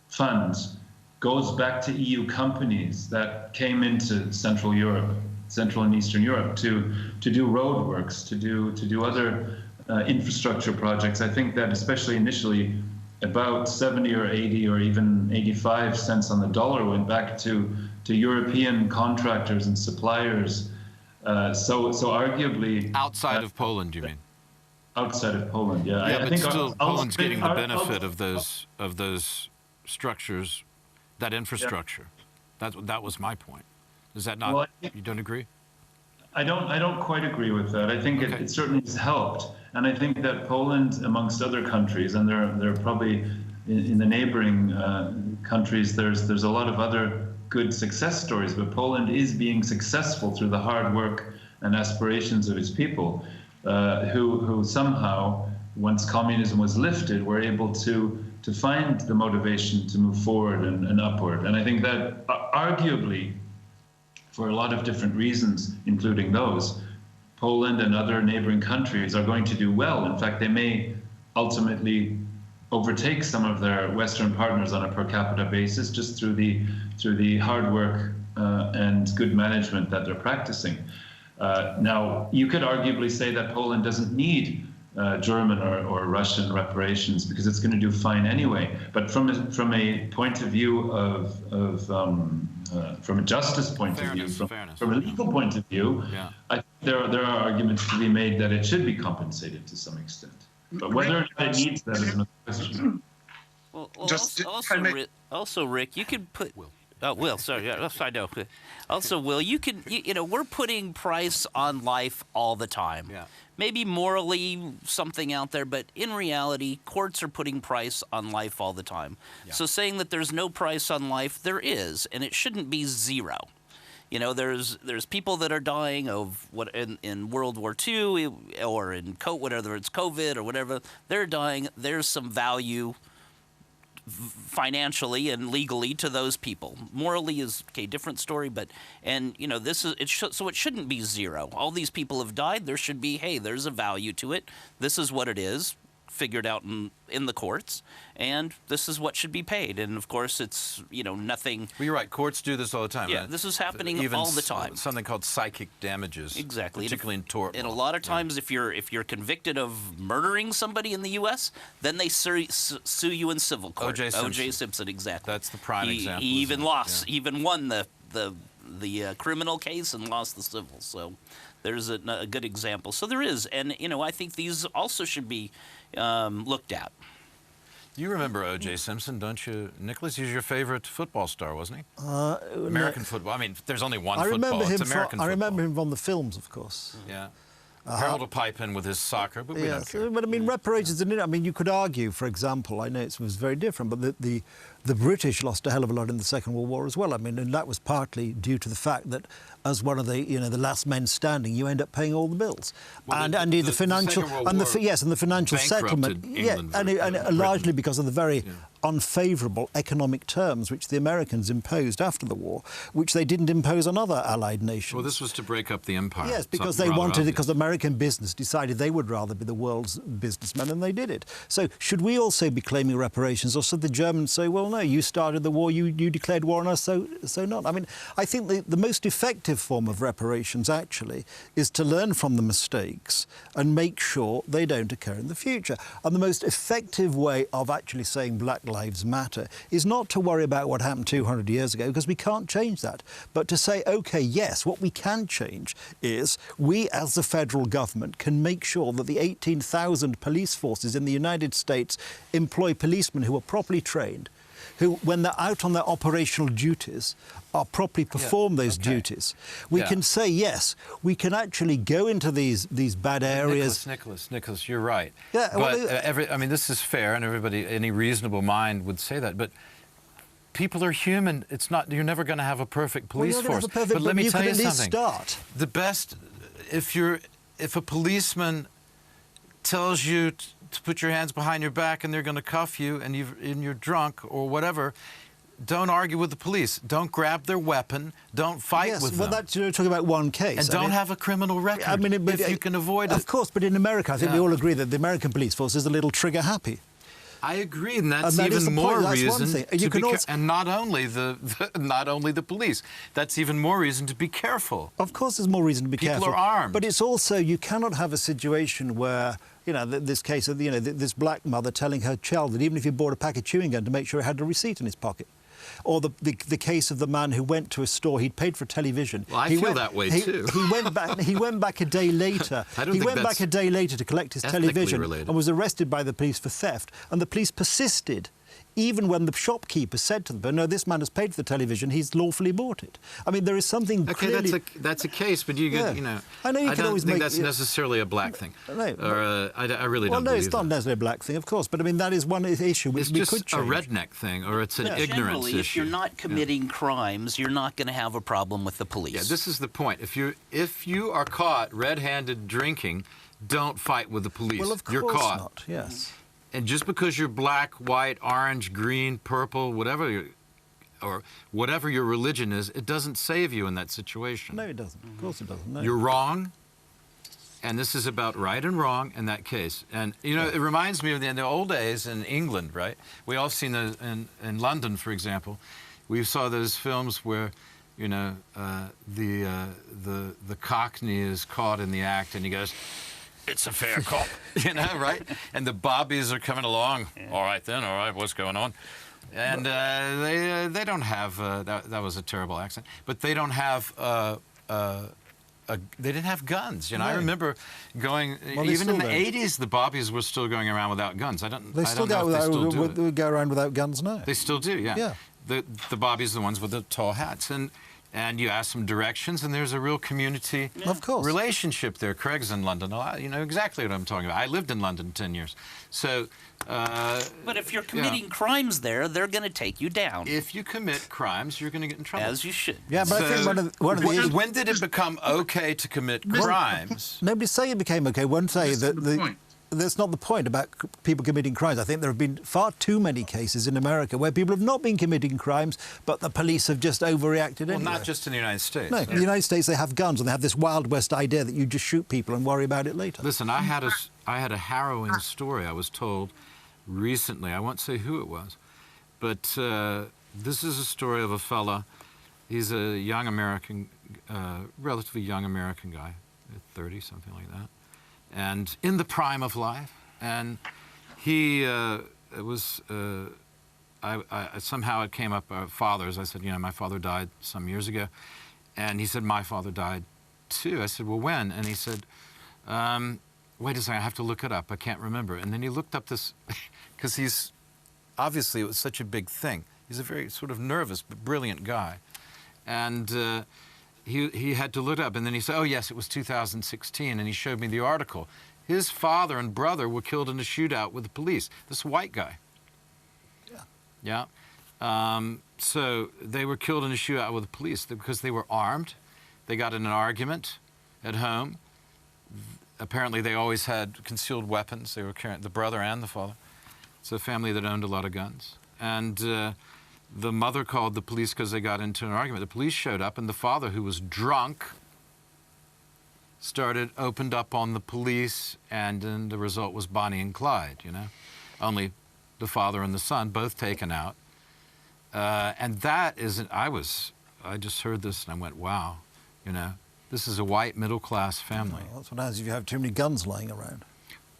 funds goes back to EU companies that came into Central and Eastern Europe to do road works, to do other infrastructure projects. I think that especially initially, about 70 or 80 or even 85 cents on the dollar went back to European contractors and suppliers. So arguably outside of Poland, you mean? Outside of Poland, yeah. Yeah, I but think still, Poland's getting the benefit of those structures, that infrastructure. Yeah. That was my point. Is that not? Well, you don't agree? I don't quite agree with that. I think it certainly has helped, and I think that Poland, amongst other countries, and there are probably in the neighboring countries, there's a lot of other good success stories. But Poland is being successful through the hard work and aspirations of its people, who somehow, once communism was lifted, were able to find the motivation to move forward and upward. And I think that arguably, for a lot of different reasons, including those, Poland and other neighboring countries are going to do well. In fact, they may ultimately overtake some of their Western partners on a per capita basis just through the hard work and good management that they're practicing. Now, you could arguably say that Poland doesn't need German or Russian reparations because it's going to do fine anyway. But from a point of view from a justice point of view, from a legal point of view, I think there are arguments to be made that it should be compensated to some extent. But whether or not it needs that is another question. Well, also, Rick, you could put. Oh, Will, sorry. Yes, I know. Also, Will, you can. We're putting price on life all the time. Yeah. Maybe morally something out there, but in reality, courts are putting price on life all the time. Yeah. So saying that there's no price on life, there is, and it shouldn't be zero. There's people that are dying of what in World War II or in whether it's COVID or whatever. They're dying. There's some value financially and legally to those people. Morally is okay, different story, but this is so it shouldn't be zero. All these people have died. There should be, hey, there's a value to it. This is what it is, figured out in the courts, and this is what should be paid. And of course, it's nothing. Well, you're right. Courts do this all the time. Yeah, this is happening even all the time. Something called psychic damages. Exactly, particularly in tort. And a lot of times, if you're convicted of murdering somebody in the U.S., then they sue you in civil court. O.J. Simpson, exactly. That's the prime example. He even lost, even won the criminal case and lost the civil. So there's a good example. So there is, and I think these also should be looked at. You remember O.J. Simpson, don't you, Nicholas? He's your favorite football star, wasn't he? American football. I mean, there's only one football. It's American football. I remember him from the films, of course. Yeah. Harold will pipe in with his soccer, but we don't care. But I mean, reparations. I mean, you could argue, for example, I know it was very different, but the British lost a hell of a lot in the Second World War as well. I mean, and that was partly due to the fact that, as one of the the last men standing, you end up paying all the bills, well, and the financial and the financial settlement, and largely because of the very unfavourable economic terms which the Americans imposed after the war, which they didn't impose on other Allied nations. Well, this was to break up the empire. Yes, because they wanted it, because American business decided they would rather be the world's businessmen, and they did it. So should we also be claiming reparations, or should the Germans say, well, no, you started the war, you declared war on us, so not? I mean, I think the most effective form of reparations, actually, is to learn from the mistakes and make sure they don't occur in the future. And the most effective way of actually saying Black Lives Matter is not to worry about what happened 200 years ago, because we can't change that, but to say, OK, yes, what we can change is we, as the federal government, can make sure that the 18,000 police forces in the United States employ policemen who are properly trained, who, when they're out on their operational duties, are properly perform those duties. We can say, yes, we can actually go into these bad areas. Nicholas, you're right. Yeah, but I mean, this is fair, and everybody, any reasonable mind would say that, but people are human. It's not. You're never going to have a perfect police force. But let me tell you something. The best, if a policeman tells you to put your hands behind your back and they're going to cuff you and you're drunk or whatever, don't argue with the police. Don't grab their weapon. Don't fight with them. Well, that's, you're talking about one case. And don't have a criminal record if you can avoid it. Of course, but in America, I think we all agree that the American police force is a little trigger-happy. I agree, and that's even more reason to be careful. And not only the police. That's even more reason to be careful. Of course, there's more reason to be careful. People are armed. But it's also, you cannot have a situation where, this case of, this black mother telling her child that even if you bought a pack of chewing gum, to make sure he had a receipt in his pocket. Or the case of the man who went to a store, he'd paid for television. Well, I feel that way too. He went back a day later. He went back a day later to collect his television and was arrested by the police for theft. And the police persisted, even when the shopkeeper said to them, "No, this man has paid for the television. He's lawfully bought it." I mean, there is something clearly. Okay, that's a case, but you get, I know you can always think that's necessarily a black thing. No, I really don't. Well, no, believe it's not necessarily a black thing, of course. But I mean, that is one issue which we could change. It's just a redneck thing, or it's an ignorance Generally, issue. If you're not committing crimes, you're not going to have a problem with the police. Yeah, this is the point. If you are caught red-handed drinking, don't fight with the police. Well, of course you're caught. not. Yes. And just because you're black, white, orange, green, purple, whatever your religion is, it doesn't save you in that situation. No, it doesn't. Of course it doesn't. No. You're wrong, and this is about right and wrong in that case. And, it reminds me of the old days in England, right? We all seen those in London, for example. We saw those films where, the Cockney is caught in the act, and he goes, "It's a fair cop," right? And the bobbies are coming along. Yeah. All right, then. All right, what's going on? And they don't have that was a terrible accent, but they don't have they didn't have guns. I remember going even in the '80s. The bobbies were still going around without guns. I don't know if they still go around without guns now. They still do, yeah. The bobbies are the ones with the tall hats, and you ask them directions, and there's a real community relationship there. Craig's in London a lot. You know exactly what I'm talking about. I lived in London 10 years. So, but if you're committing crimes there, they're going to take you down. If you commit crimes, you're going to get in trouble. As you should. Yeah, but I think one of the when did it become okay to commit crimes? Nobody's saying it became okay. One say that that's not the point about people committing crimes. I think there have been far too many cases in America where people have not been committing crimes, but the police have just overreacted Well, anyway. not just in the United States. No, in the United States they have guns and they have this Wild West idea that you just shoot people and worry about it later. Listen, I had a harrowing story I was told recently. I won't say who it was, but this is a story of a fella. He's a young American, relatively young American guy, 30, something like that, and in the prime of life. And he somehow it came up, fathers. I said, my father died some years ago. And he said, my father died too. I said, well, when? And he said, wait a second, I have to look it up. I can't remember. And then he looked up this, because obviously it was such a big thing. He's a very sort of nervous but brilliant guy. And he had to look it up. And then he said, oh, yes, it was 2016. And he showed me the article. His father and brother were killed in a shootout with the police. This white guy. Yeah. So they were killed in a shootout with the police because they were armed. They got in an argument at home. Apparently they always had concealed weapons. They were carrying, the brother and the father. It's a family that owned a lot of guns. And the mother called the police because they got into an argument. The police showed up, and the father, who was drunk, opened up on the police, and then the result was Bonnie and Clyde, Only the father and the son, both taken out. And that isn't, I just heard this and I went, wow, this is a white middle-class family. Well, that's what happens if you have too many guns lying around.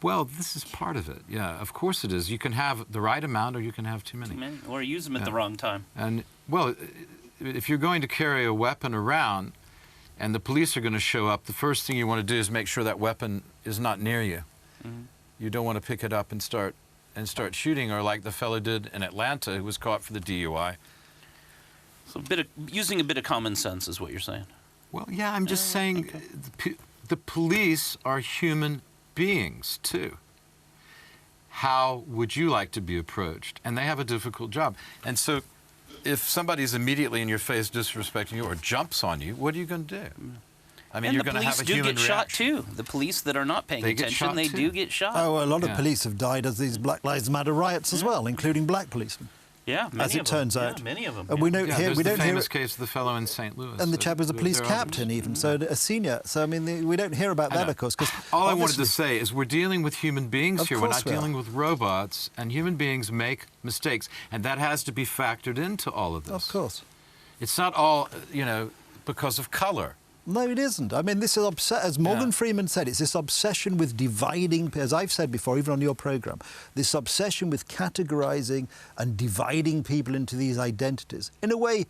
Well, this is part of it, yeah, of course it is. You can have the right amount or you can have too many. Or use them at the wrong time. And, well, if you're going to carry a weapon around and the police are going to show up, the first thing you want to do is make sure that weapon is not near you. Mm-hmm. You don't want to pick it up and start shooting, or like the fellow did in Atlanta who was caught for the DUI. So using a bit of common sense is what you're saying. Well, yeah, I'm just saying the police are human beings, too. How would you like to be approached? And they have a difficult job. And so if somebody's immediately in your face disrespecting you or jumps on you, what are you going to do? I mean, and you're going to have a human reaction. The police do get shot, too. The police that are not paying attention, they do get shot. Oh, well, a lot of police have died as these Black Lives Matter riots as well, including black policemen. Yeah, many as it turns out. Yeah, many of them. And we don't hear. We don't the famous hear case of the fellow in St. Louis. And the chap was a police captain, even, so a senior. So I mean, we don't hear about that, of course. All I wanted to say is we're dealing with human beings here. We're not dealing with robots, and human beings make mistakes, and that has to be factored into all of this. Of course. It's not all, because of color. No, it isn't. I mean, this is, as Morgan Freeman said, it's this obsession with dividing, as I've said before, even on your programme, this obsession with categorising and dividing people into these identities. In a way,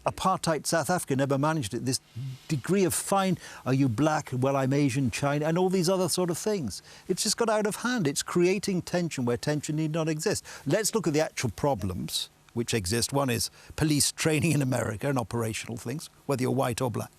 apartheid South Africa never managed it. This degree of fine, are you black? Well, I'm Asian, China, and all these other sort of things. It's just got out of hand. It's creating tension where tension need not exist. Let's look at the actual problems which exist. One is police training in America and operational things, whether you're white or black.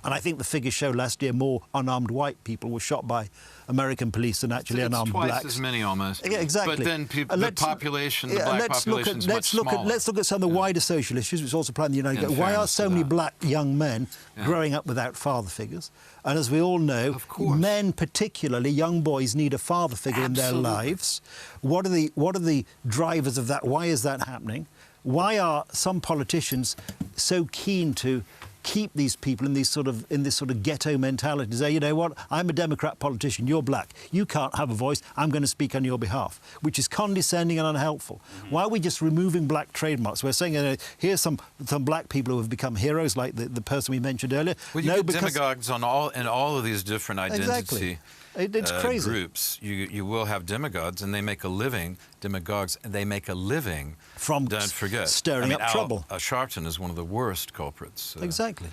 And I think the figures show last year more unarmed white people were shot by American police than actually unarmed blacks. Twice as many almost. Yeah, exactly. But then the population, the black population is much smaller. Let's look at some of the wider social issues which also apply in the United States. Why are so many black young men growing up without father figures? And as we all know, men particularly, young boys, need a father figure in their lives. What are the drivers of that? Why is that happening? Why are some politicians so keen to keep these people in this sort of ghetto mentality? Say, you know what, I'm a Democrat politician, you're black, you can't have a voice, I'm going to speak on your behalf, which is condescending and unhelpful. Why are we just removing black trademarks? We're saying, here's some black people who have become heroes, like the person we mentioned earlier. Well, you get demagogues in all of these different identity. Exactly. It's crazy. Groups. You will have demagogues, and they make a living. Demagogues, and they make a living from, don't forget, stirring up trouble. Sharpton is one of the worst culprits. Exactly.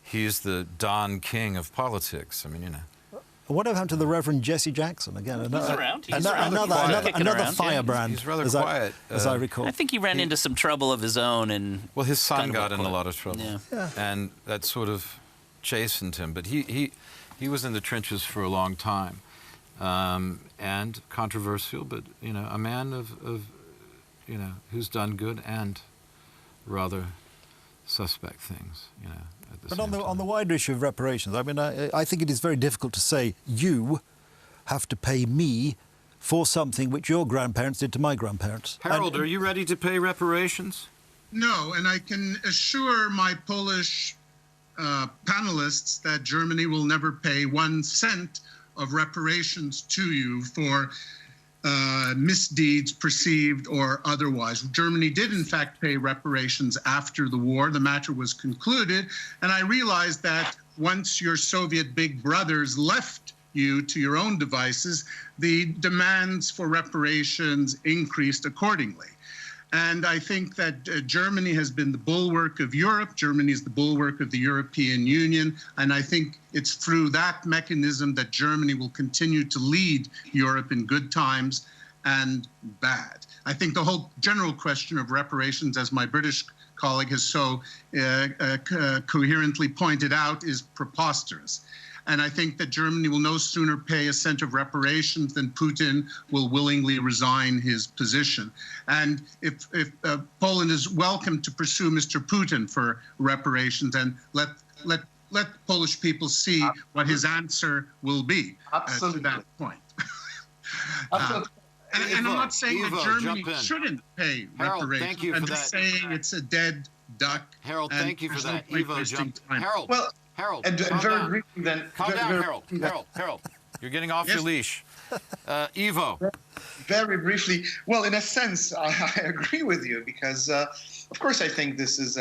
He's the Don King of politics. I mean, What happened to the Reverend Jesse Jackson again? Another firebrand. He's rather quiet, as I recall. I think he ran into some trouble of his own, and his son got in a lot of trouble, Yeah. and that sort of chastened him. But he was in the trenches for a long time, and controversial, but a man of who's done good and rather suspect things. But on the wider issue of reparations, I mean, I think it is very difficult to say you have to pay me for something which your grandparents did to my grandparents. Harold, are you ready to pay reparations? No, and I can assure my Polish panelists that Germany will never pay 1 cent of reparations to you for misdeeds perceived or otherwise. Germany did in fact pay reparations after the war. The matter was concluded, and I realized that once your Soviet big brothers left you to your own devices, the demands for reparations increased accordingly. And I think that Germany has been the bulwark of Europe. Germany is the bulwark of the European Union. And I think it's through that mechanism that Germany will continue to lead Europe in good times and bad. I think the whole general question of reparations, as my British colleague has so coherently pointed out, is preposterous. And I think that Germany will no sooner pay a cent of reparations than Putin will willingly resign his position. And if Poland is welcome to pursue Mr. Putin for reparations, and let Polish people see what his answer will be to that point. Absolutely. And I'm not saying Ivo, that Germany jump in. shouldn't pay Harold, reparations. thank you I'm for just that. saying it's a dead duck. Harold, and thank you for there's no that. point Ivo wasting jumped. time. Harold, Well, Harold, and calm very down. briefly then. Calm down, very- Harold. You're getting off Yes. your leash. Ivo. Very briefly, well, in a sense, I agree with you because, of course, I think this is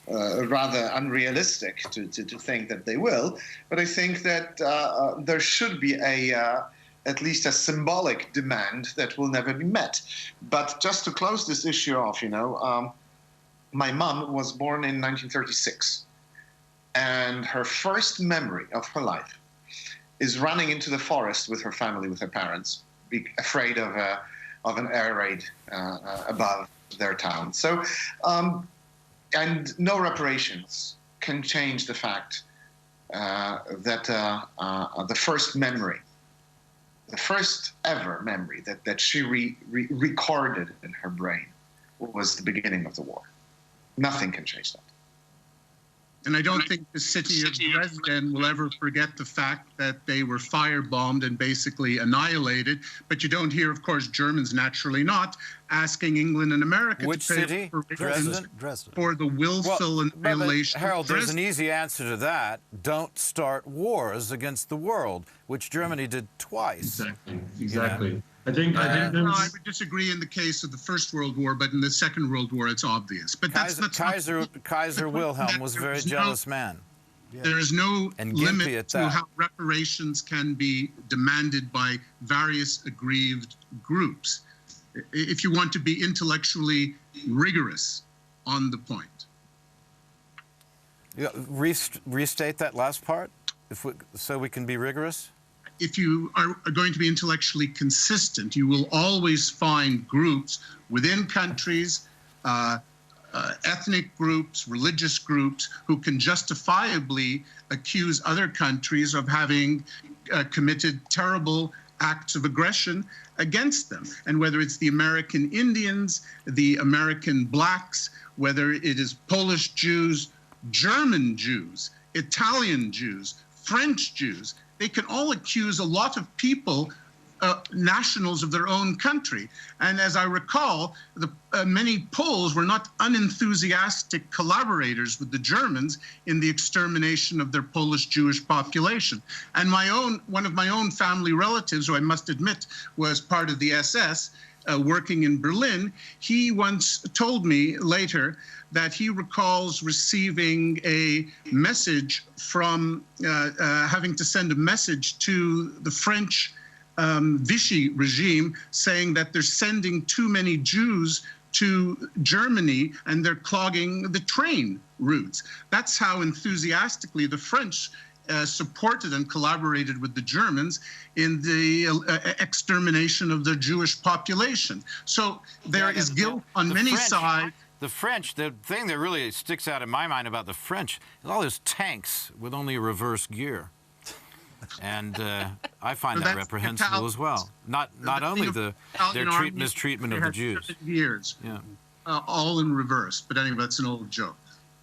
rather unrealistic to think that they will. But I think that there should be at least a symbolic demand that will never be met. But just to close this issue off, my mom was born in 1936, and her first memory of her life is running into the forest with her family, with her parents, afraid of an air raid above their town. So, and no reparations can change the fact that the first memory, the first ever memory that she recorded in her brain was the beginning of the war. Nothing can change that. And I don't think the city of Dresden will ever forget the fact that they were firebombed and basically annihilated. But you don't hear, of course, Germans naturally not, asking England and America Which to pay city? reparations Dresden. for the willful annihilation of Harold, there's an Dresden. easy answer to that. Don't start wars against the world, which Germany did twice. Exactly. I think No, I there's. would disagree in the case of the First World War, but in the Second World War, it's obvious. But that's Kaiser Wilhelm was a very There's no- jealous man. There is no And gimpy limit at to that. how reparations can be demanded by various aggrieved groups, if you want to be intellectually rigorous on the point. Yeah, restate that last part, so we can be rigorous. If you are going to be intellectually consistent, you will always find groups within countries, ethnic groups, religious groups, who can justifiably accuse other countries of having committed terrible acts of aggression against them. And whether it's the American Indians, the American blacks, whether it is Polish Jews, German Jews, Italian Jews, French Jews, they can all accuse a lot of people, nationals of their own country. And as I recall, many Poles were not unenthusiastic collaborators with the Germans in the extermination of their Polish Jewish population. And one of my own family relatives, who I must admit was part of the SS, working in Berlin, he once told me later that he recalls receiving a message from having to send a message to the French Vichy regime saying that they're sending too many Jews to Germany and they're clogging the train routes. That's how enthusiastically the French supported and collaborated with the Germans in the extermination of the Jewish population. So there is guilt on many sides. The French, the thing that really sticks out in my mind about the French is all those tanks with only a reverse gear. And I find that reprehensible as well. Not only their mistreatment of the Jews. Years, yeah, all in reverse. But anyway, that's an old joke.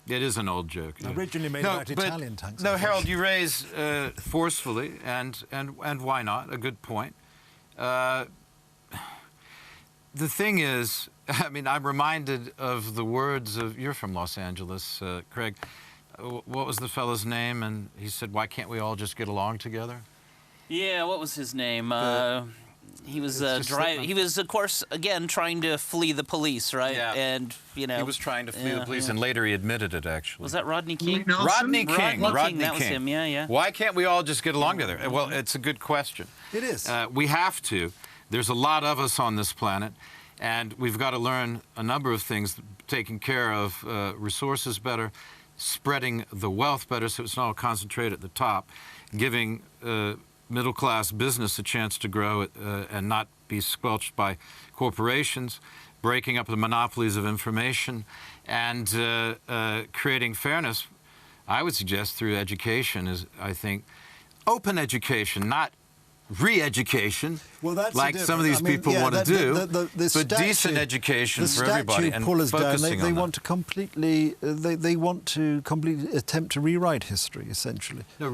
It is an old joke. Yeah. Originally made about but, Italian tanks. No, Harold, you raise forcefully, and why not? A good point. The thing is, I mean, I'm reminded of the words of, you're from Los Angeles, Craig. What was the fellow's name? And he said, why can't we all just get along together? Yeah, what was his name? He was he was, of course, again trying to flee the police, right? Yeah. And He was trying to flee the police, and later he admitted it. Actually, was that Rodney King? Rodney King. That was him. Yeah, yeah. Why can't we all just get along together? Well, it's a good question. It is. We have to. There's a lot of us on this planet, and we've got to learn a number of things: taking care of resources better, spreading the wealth better, so it's not all concentrated at the top, giving middle-class business a chance to grow and not be squelched by corporations, breaking up the monopolies of information, and creating fairness, I would suggest, through education, is, I think, open education, not re-education, well, that's like some of these people want to do, but decent education for everybody. And pull us down. focusing They on want to completely. They want to completely attempt to rewrite history, essentially. No,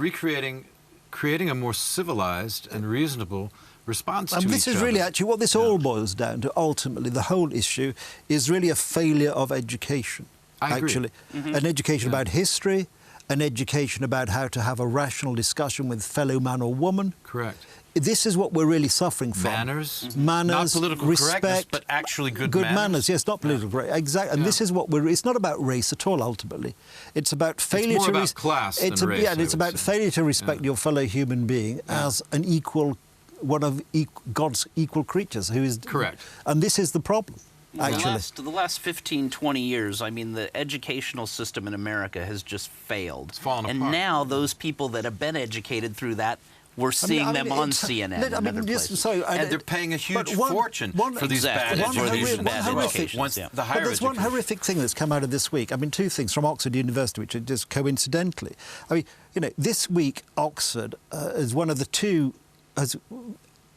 creating a more civilized and reasonable response to And each this is other. really actually what this all boils down to. Ultimately, the whole issue is really a failure of education. I agree. Actually, an education about history, an education about how to have a rational discussion with fellow man or woman. Correct. This is what we're really suffering from. Manners, manners, not political respect, correctness, but actually good manners. Yes, not political correctness. Exactly. And this is what we're. It's not about race at all. Ultimately, it's about failure more to. about class than race, Yeah, and I it's would about say. failure to respect your fellow human being as an equal, one of God's equal creatures who is Correct. And this is the problem. Actually, The last 15, 20 years, I mean, the educational system in America has just failed. It's fallen and apart. now those people that have been educated through that, we're seeing them on CNN and other places. And they're paying a huge fortune for these bad education. The higher But there's one education. horrific thing that's come out of this week. I mean, two things from Oxford University, which are just coincidentally. I mean, you know, this week Oxford is one of the two has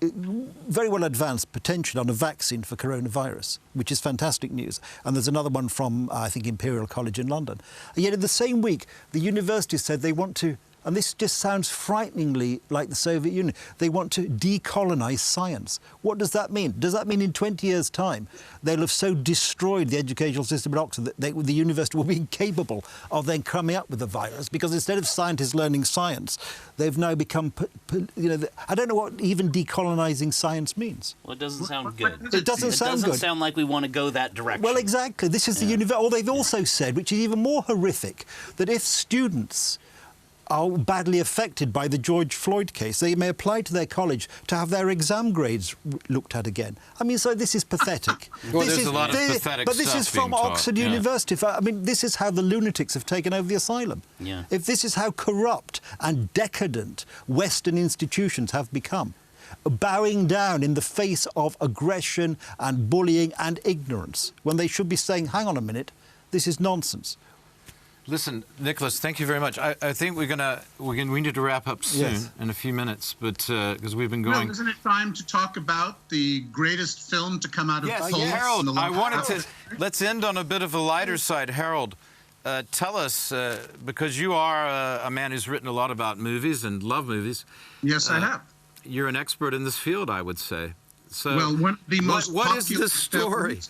very well advanced potential on a vaccine for coronavirus, which is fantastic news. And there's another one from, I think, Imperial College in London. And yet in the same week, the university said they want to, and this just sounds frighteningly like the Soviet Union, they want to decolonize science. What does that mean? Does that mean in 20 years' time they'll have so destroyed the educational system at Oxford that the university will be incapable of then coming up with the virus? Because instead of scientists learning science, they've now become, you know, I don't know what even decolonizing science means. Well, it doesn't sound good. It doesn't sound good. It doesn't sound like we want to go that direction. Well, exactly. This is the university. Or they've also said, which is even more horrific, that if students are badly affected by the George Floyd case, they may apply to their college to have their exam grades looked at again. I mean, so this is pathetic. Well, there's a lot of pathetic But this stuff is from being taught. Oxford University. I mean, this is how the lunatics have taken over the asylum. Yeah. If this is how corrupt and decadent Western institutions have become, bowing down in the face of aggression and bullying and ignorance, when they should be saying, hang on a minute, this is nonsense. Listen, Nicholas, thank you very much. I think we need to wrap up soon in a few minutes, but because we've been going. No, isn't it time to talk about the greatest film to come out of Pulse? Harold, in the I last wanted hour? to. Let's end on a bit of a lighter side. Harold, tell us, because you are a man who's written a lot about movies and love movies. Yes, I have. You're an expert in this field, I would say. So, Well, one of the most what is popular the story?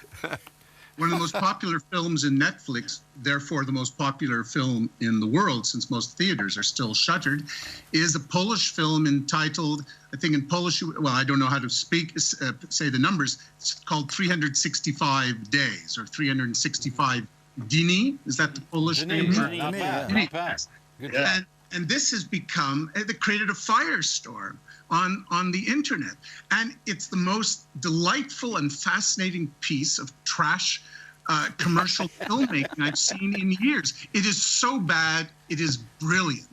One of the most popular films in Netflix, therefore the most popular film in the world, since most theaters are still shuttered, is a Polish film entitled, I think in Polish, well, I don't know how to say the numbers, it's called 365 Days, or 365 Dni. Is that the Polish name? Not bad. Not bad. Good job. And this has become, it created a firestorm on the internet. And it's the most delightful and fascinating piece of trash commercial filmmaking I've seen in years. It is so bad, it is brilliant.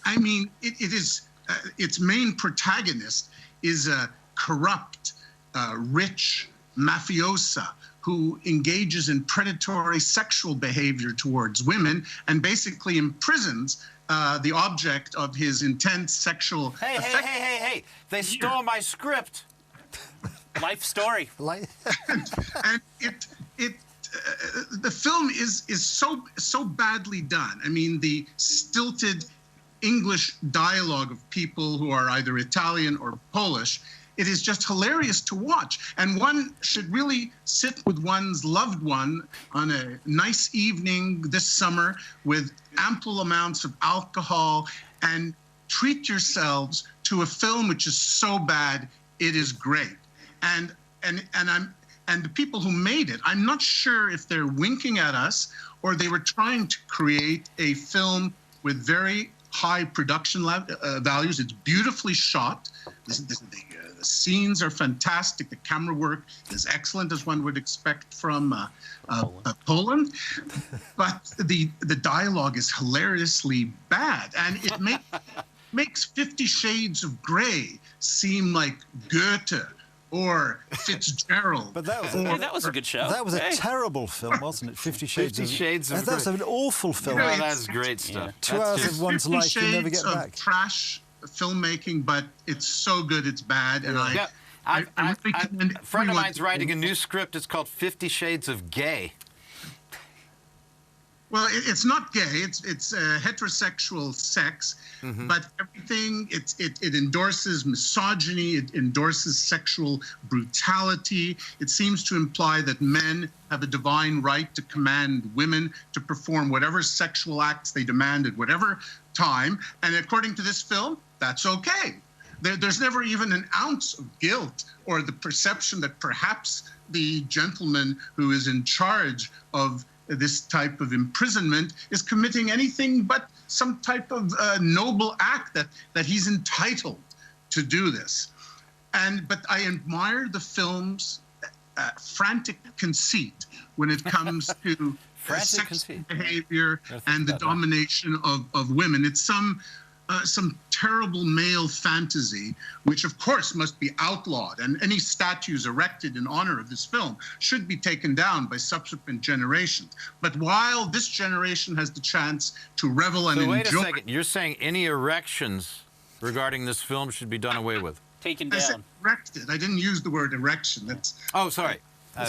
I mean, it is, its main protagonist is a corrupt, rich mafiosa who engages in predatory sexual behavior towards women and basically imprisons the object of his intense sexual affection. Hey! They stole my script. Life story. And it the film is so badly done. I mean, the stilted English dialogue of people who are either Italian or Polish, it is just hilarious to watch. And one should really sit with one's loved one on a nice evening this summer with ample amounts of alcohol and treat yourselves to a film which is so bad it is great. And the people who made it, I'm not sure if they're winking at us or they were trying to create a film with very high production values. It's beautifully shot. The scenes are fantastic. The camera work is excellent, as one would expect from Poland. But the dialogue is hilariously bad, and it makes 50 Shades of Grey seem like Goethe or Fitzgerald. But that was a good show. That was a terrible film, wasn't it? 50 Shades of Grey. That's an awful film. No, that's great stuff. Yeah. 2 hours of one's life you never get back. Trash filmmaking, but it's so good it's bad. And a friend of mine's writing a new script. It's called 50 Shades of Gay. Well, it's not gay. It's heterosexual sex, but everything it endorses misogyny. It endorses sexual brutality. It seems to imply that men have a divine right to command women to perform whatever sexual acts they demand at whatever time. And according to this film, that's okay. There's never even an ounce of guilt or the perception that perhaps the gentleman who is in charge of this type of imprisonment is committing anything but some type of noble act that he's entitled to do this. But I admire the film's frantic conceit when it comes to sexual behavior and the domination of women. It's some terrible male fantasy, which of course must be outlawed, and any statues erected in honor of this film should be taken down by subsequent generations. But while this generation has the chance to revel and enjoy... Wait a second, you're saying any erections regarding this film should be done away with? Taken down. I said erected. I didn't use the word erection. That's... Oh, sorry. I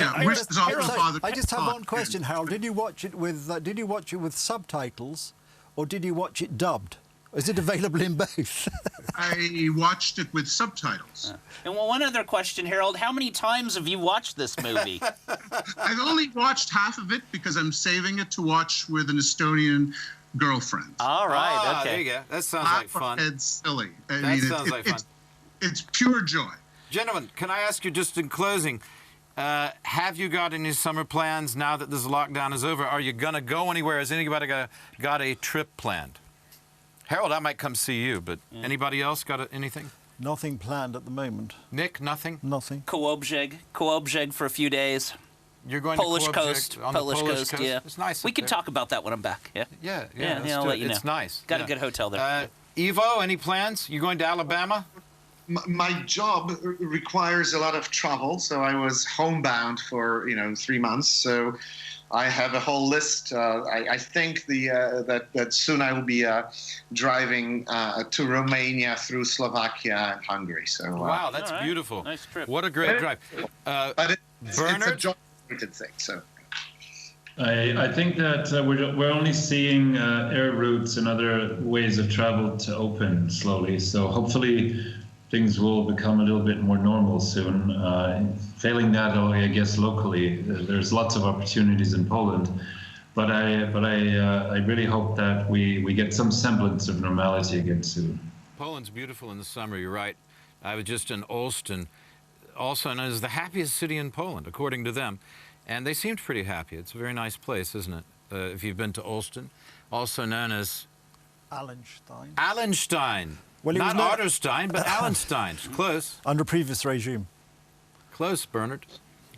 just have one question, Harold. Did you watch it with subtitles, or did you watch it dubbed? Is it available in both? I watched it with subtitles. And one other question, Harold. How many times have you watched this movie? I've only watched half of it because I'm saving it to watch with an Estonian girlfriend. All right, okay. There you go. That sounds like fun. It's silly. Sounds like fun. It's pure joy. Gentlemen, can I ask you just in closing, have you got any summer plans now that this lockdown is over? Are you going to go anywhere? Has anybody got a trip planned? Harold, I might come see you, but anybody else got anything? Nothing planned at the moment. Nick, nothing? Nothing. Kołobrzeg for a few days. You're going Polish to coast, on the Polish coast, yeah. It's nice. We can talk about that when I'm back. Yeah. Yeah. I'll let you know. It's nice. Got a good hotel there. Ivo, any plans? You going to Alabama? My job requires a lot of travel, so I was homebound for 3 months. So I have a whole list. I think that soon I will be driving to Romania through Slovakia and Hungary. So wow, that's beautiful. Nice trip. What a great drive. But Bernard? it's a job-related thing. So I think that we're only seeing air routes and other ways of travel to open slowly. So hopefully things will become a little bit more normal soon. Failing that, I guess locally, there's lots of opportunities in Poland, but I really hope that we get some semblance of normality again soon. Poland's beautiful in the summer. You're right. I was just in Olsztyn, also known as the happiest city in Poland, according to them, and they seemed pretty happy. It's a very nice place, isn't it? If you've been to Olsztyn, also known as Allenstein. Allenstein. Well, not Otterstein, but Allenstein. Close. Under previous regime. Close, Bernard.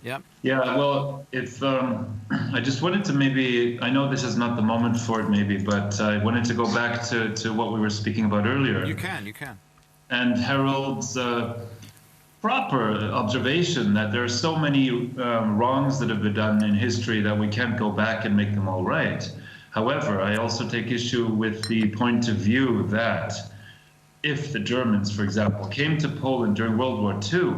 Yeah. Yeah, well, if I just wanted to maybe, I know this is not the moment for it maybe, but I wanted to go back to what we were speaking about earlier. You can. And Harold's proper observation that there are so many wrongs that have been done in history that we can't go back and make them all right. However, I also take issue with the point of view that if the Germans, for example, came to Poland during World War II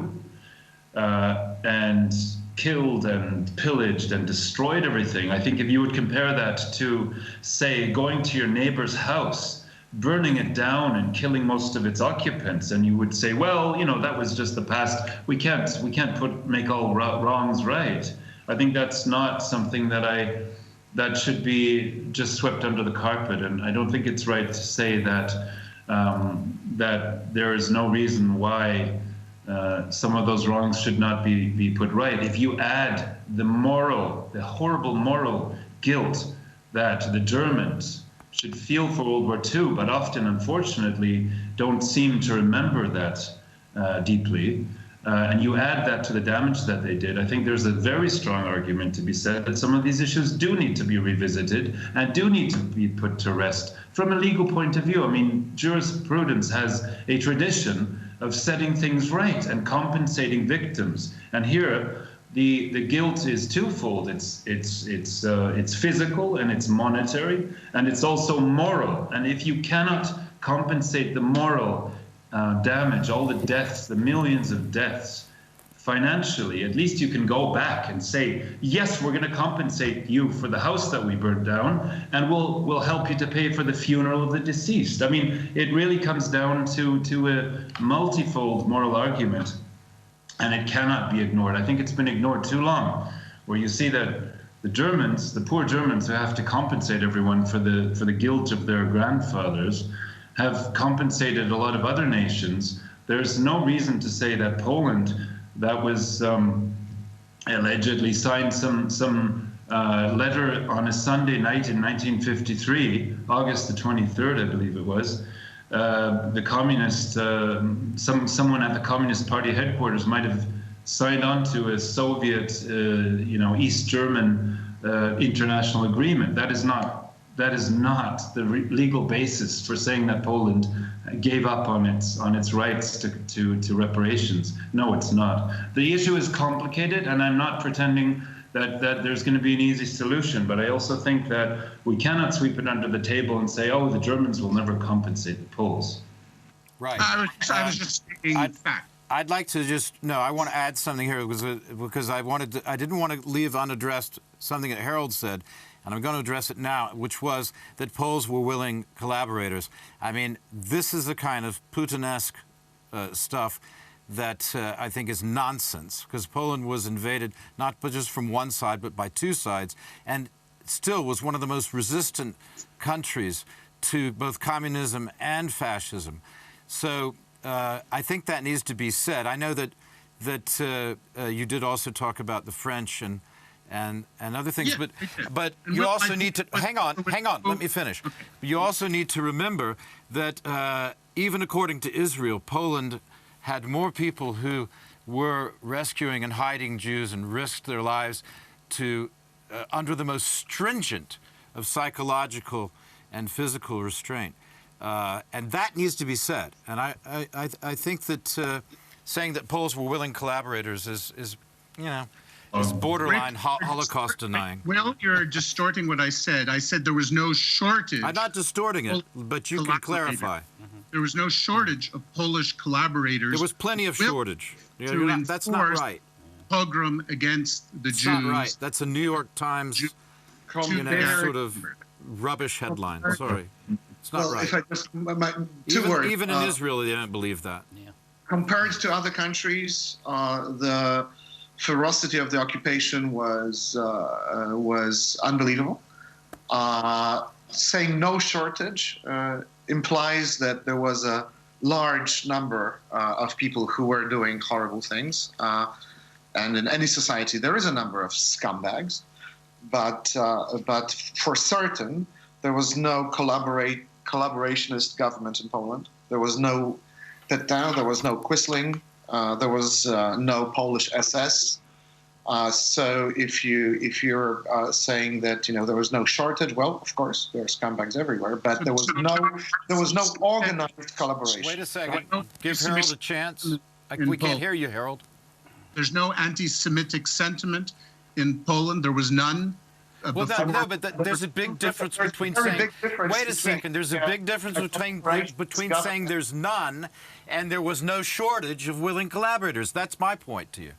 and killed and pillaged and destroyed everything. I think if you would compare that to, say, going to your neighbor's house, burning it down and killing most of its occupants, and you would say, well, you know, that was just the past. We can't make all wrongs right. I think that's not something that should be just swept under the carpet, and I don't think it's right to say that that there is no reason why some of those wrongs should not be put right. If you add the horrible moral guilt that the Germans should feel for World War II, but often, unfortunately, don't seem to remember that deeply, and you add that to the damage that they did, I think there's a very strong argument to be said that some of these issues do need to be revisited and do need to be put to rest from a legal point of view. I mean, jurisprudence has a tradition of setting things right and compensating victims, and here the guilt is twofold. It's physical and it's monetary, and it's also moral. And if you cannot compensate the moral damage, all the deaths, the millions of deaths, financially, at least you can go back and say, yes, we're going to compensate you for the house that we burned down, and we'll help you to pay for the funeral of the deceased. I mean, it really comes down to a multifold moral argument, and it cannot be ignored. I think it's been ignored too long, where you see that the Germans, the poor Germans who have to compensate everyone for the guilt of their grandfathers, have compensated a lot of other nations. There's no reason to say that Poland, that was allegedly signed some letter on a Sunday night in 1953, August the 23rd, I believe it was. The communist, someone at the Communist Party headquarters might have signed on to a Soviet, East German international agreement. That is not the legal basis for saying that Poland gave up on its rights to reparations. No, it's not. The issue is complicated, and I'm not pretending that there's going to be an easy solution, but I also think that we cannot sweep it under the table and say, oh, the Germans will never compensate the Poles. Right. I was just stating fact. I'd like to I want to add something here because I didn't want to leave unaddressed something that Harold said, and I'm going to address it now, which was that Poles were willing collaborators. I mean, this is the kind of Putinesque stuff that I think is nonsense, because Poland was invaded not just from one side, but by two sides, and still was one of the most resistant countries to both communism and fascism. So I think that needs to be said. I know that you did also talk about the French and other things, Yeah, but you also need to hang on. Let me finish. Okay. You also need to remember that even according to Israel, Poland had more people who were rescuing and hiding Jews and risked their lives to under the most stringent of psychological and physical restraint, and that needs to be said. And I think that saying that Poles were willing collaborators is borderline Holocaust denying. Well, you're distorting what I said. I said there was no shortage. I'm not distorting it, but you can clarify. There was no shortage of Polish collaborators. There was plenty of shortage. That's not right. Pogrom against the It's Jews. not right. That's a New York Times, sort of rubbish headline. Sorry, it's not right. If I just, two words. Even in Israel, they don't believe that. Yeah. Compared to other countries, the ferocity of the occupation was unbelievable. Saying no shortage implies that there was a large number of people who were doing horrible things. And in any society, there is a number of scumbags. But for certain, there was no collaborationist government in Poland. There was no Petain, there was no Quisling, there was no Polish SS. So if you're saying that there was no shortage, well, of course there are scumbags everywhere, but there was no organized collaboration. Wait a second. Give Harold a chance. We can't hear you, Harold. There's no anti-Semitic sentiment in Poland. There was none. Well, but there's a big difference between saying. Wait a second. There's a big difference between saying there's none and there was no shortage of willing collaborators. That's my point to you.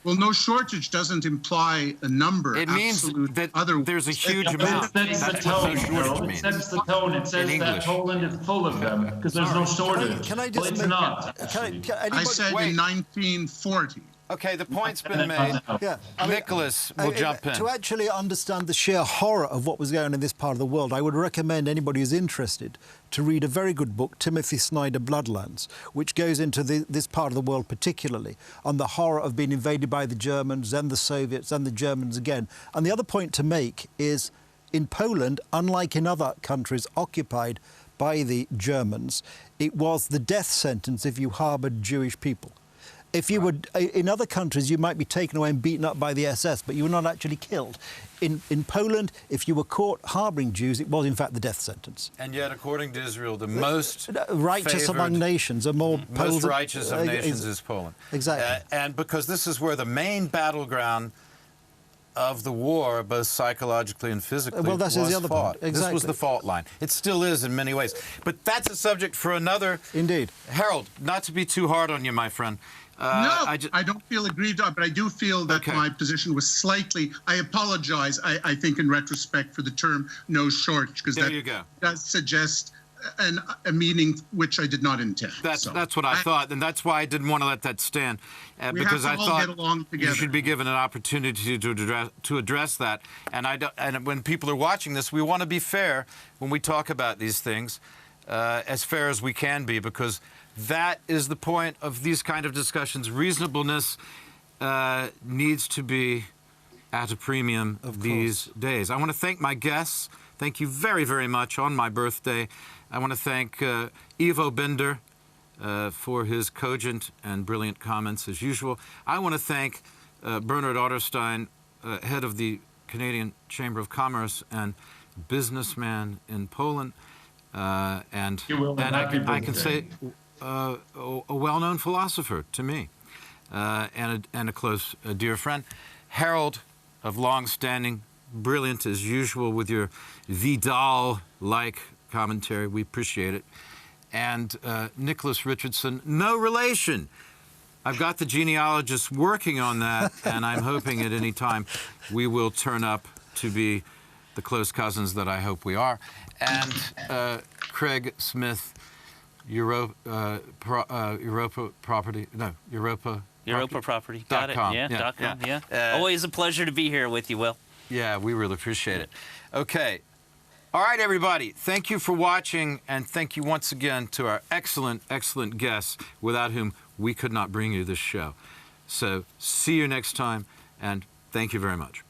Well, no shortage doesn't imply a number. It means absolute that other. there's a huge It amount. sets the That's what tone, no shortage Harold. It means. sets the tone. It says In that English. Poland is full of them because there's no shortage. Can I just Well, it's make, not, can actually. can I anybody, said Wait. in 1940. Okay, the point's been made. yeah, I mean, Nicholas will jump in. To actually understand the sheer horror of what was going on in this part of the world, I would recommend anybody who's interested to read a very good book, Timothy Snyder, Bloodlands, which goes into this part of the world particularly, on the horror of being invaded by the Germans, then the Soviets, then the Germans again. And the other point to make is, in Poland, unlike in other countries occupied by the Germans, it was the death sentence if you harboured Jewish people. If you were in other countries, you might be taken away and beaten up by the SS, but you were not actually killed. In Poland, if you were caught harbouring Jews, it was in fact the death sentence. And yet, according to Israel, the most righteous among nations are more most righteous of nations is Poland. Exactly. And because this is where the main battleground of the war, both psychologically and physically, Well, that's the was other fought. point. Exactly. This was the fault line. It still is in many ways. But that's a subject for another. Indeed. Harold, not to be too hard on you, my friend. No, I don't feel aggrieved on, but I do feel that Okay. my position was slightly. I apologize. I think in retrospect for the term "no shortage" because There that you go. does suggest a meaning which I did not intend. That's what I thought, and that's why I didn't want to let that stand, We because have I to all thought get along you together. should be given an opportunity to address that. And when people are watching this, we want to be fair when we talk about these things, as fair as we can be, because that is the point of these kind of discussions. Reasonableness needs to be at a premium these days. I want to thank my guests. Thank you very, very much on my birthday. I want to thank Iwo Bender for his cogent and brilliant comments as usual. I want to thank Bernard Otterstein, head of the Canadian Chamber of Commerce and businessman in Poland. And I can say a well-known philosopher to me, and a close dear friend. Harold, of long-standing, brilliant as usual with your Vidal-like commentary. We appreciate it. And Nicholas Richardson, no relation. I've got the genealogists working on that, and I'm hoping at any time we will turn up to be the close cousins that I hope we are. And Craig Smith, Europa Property. Europa Property. Got it. .com. Yeah, .com. Yeah. Always a pleasure to be here with you, Will. Yeah, we really appreciate it. Okay. All right, everybody. Thank you for watching, and thank you once again to our excellent, excellent guests, without whom we could not bring you this show. So see you next time, and thank you very much.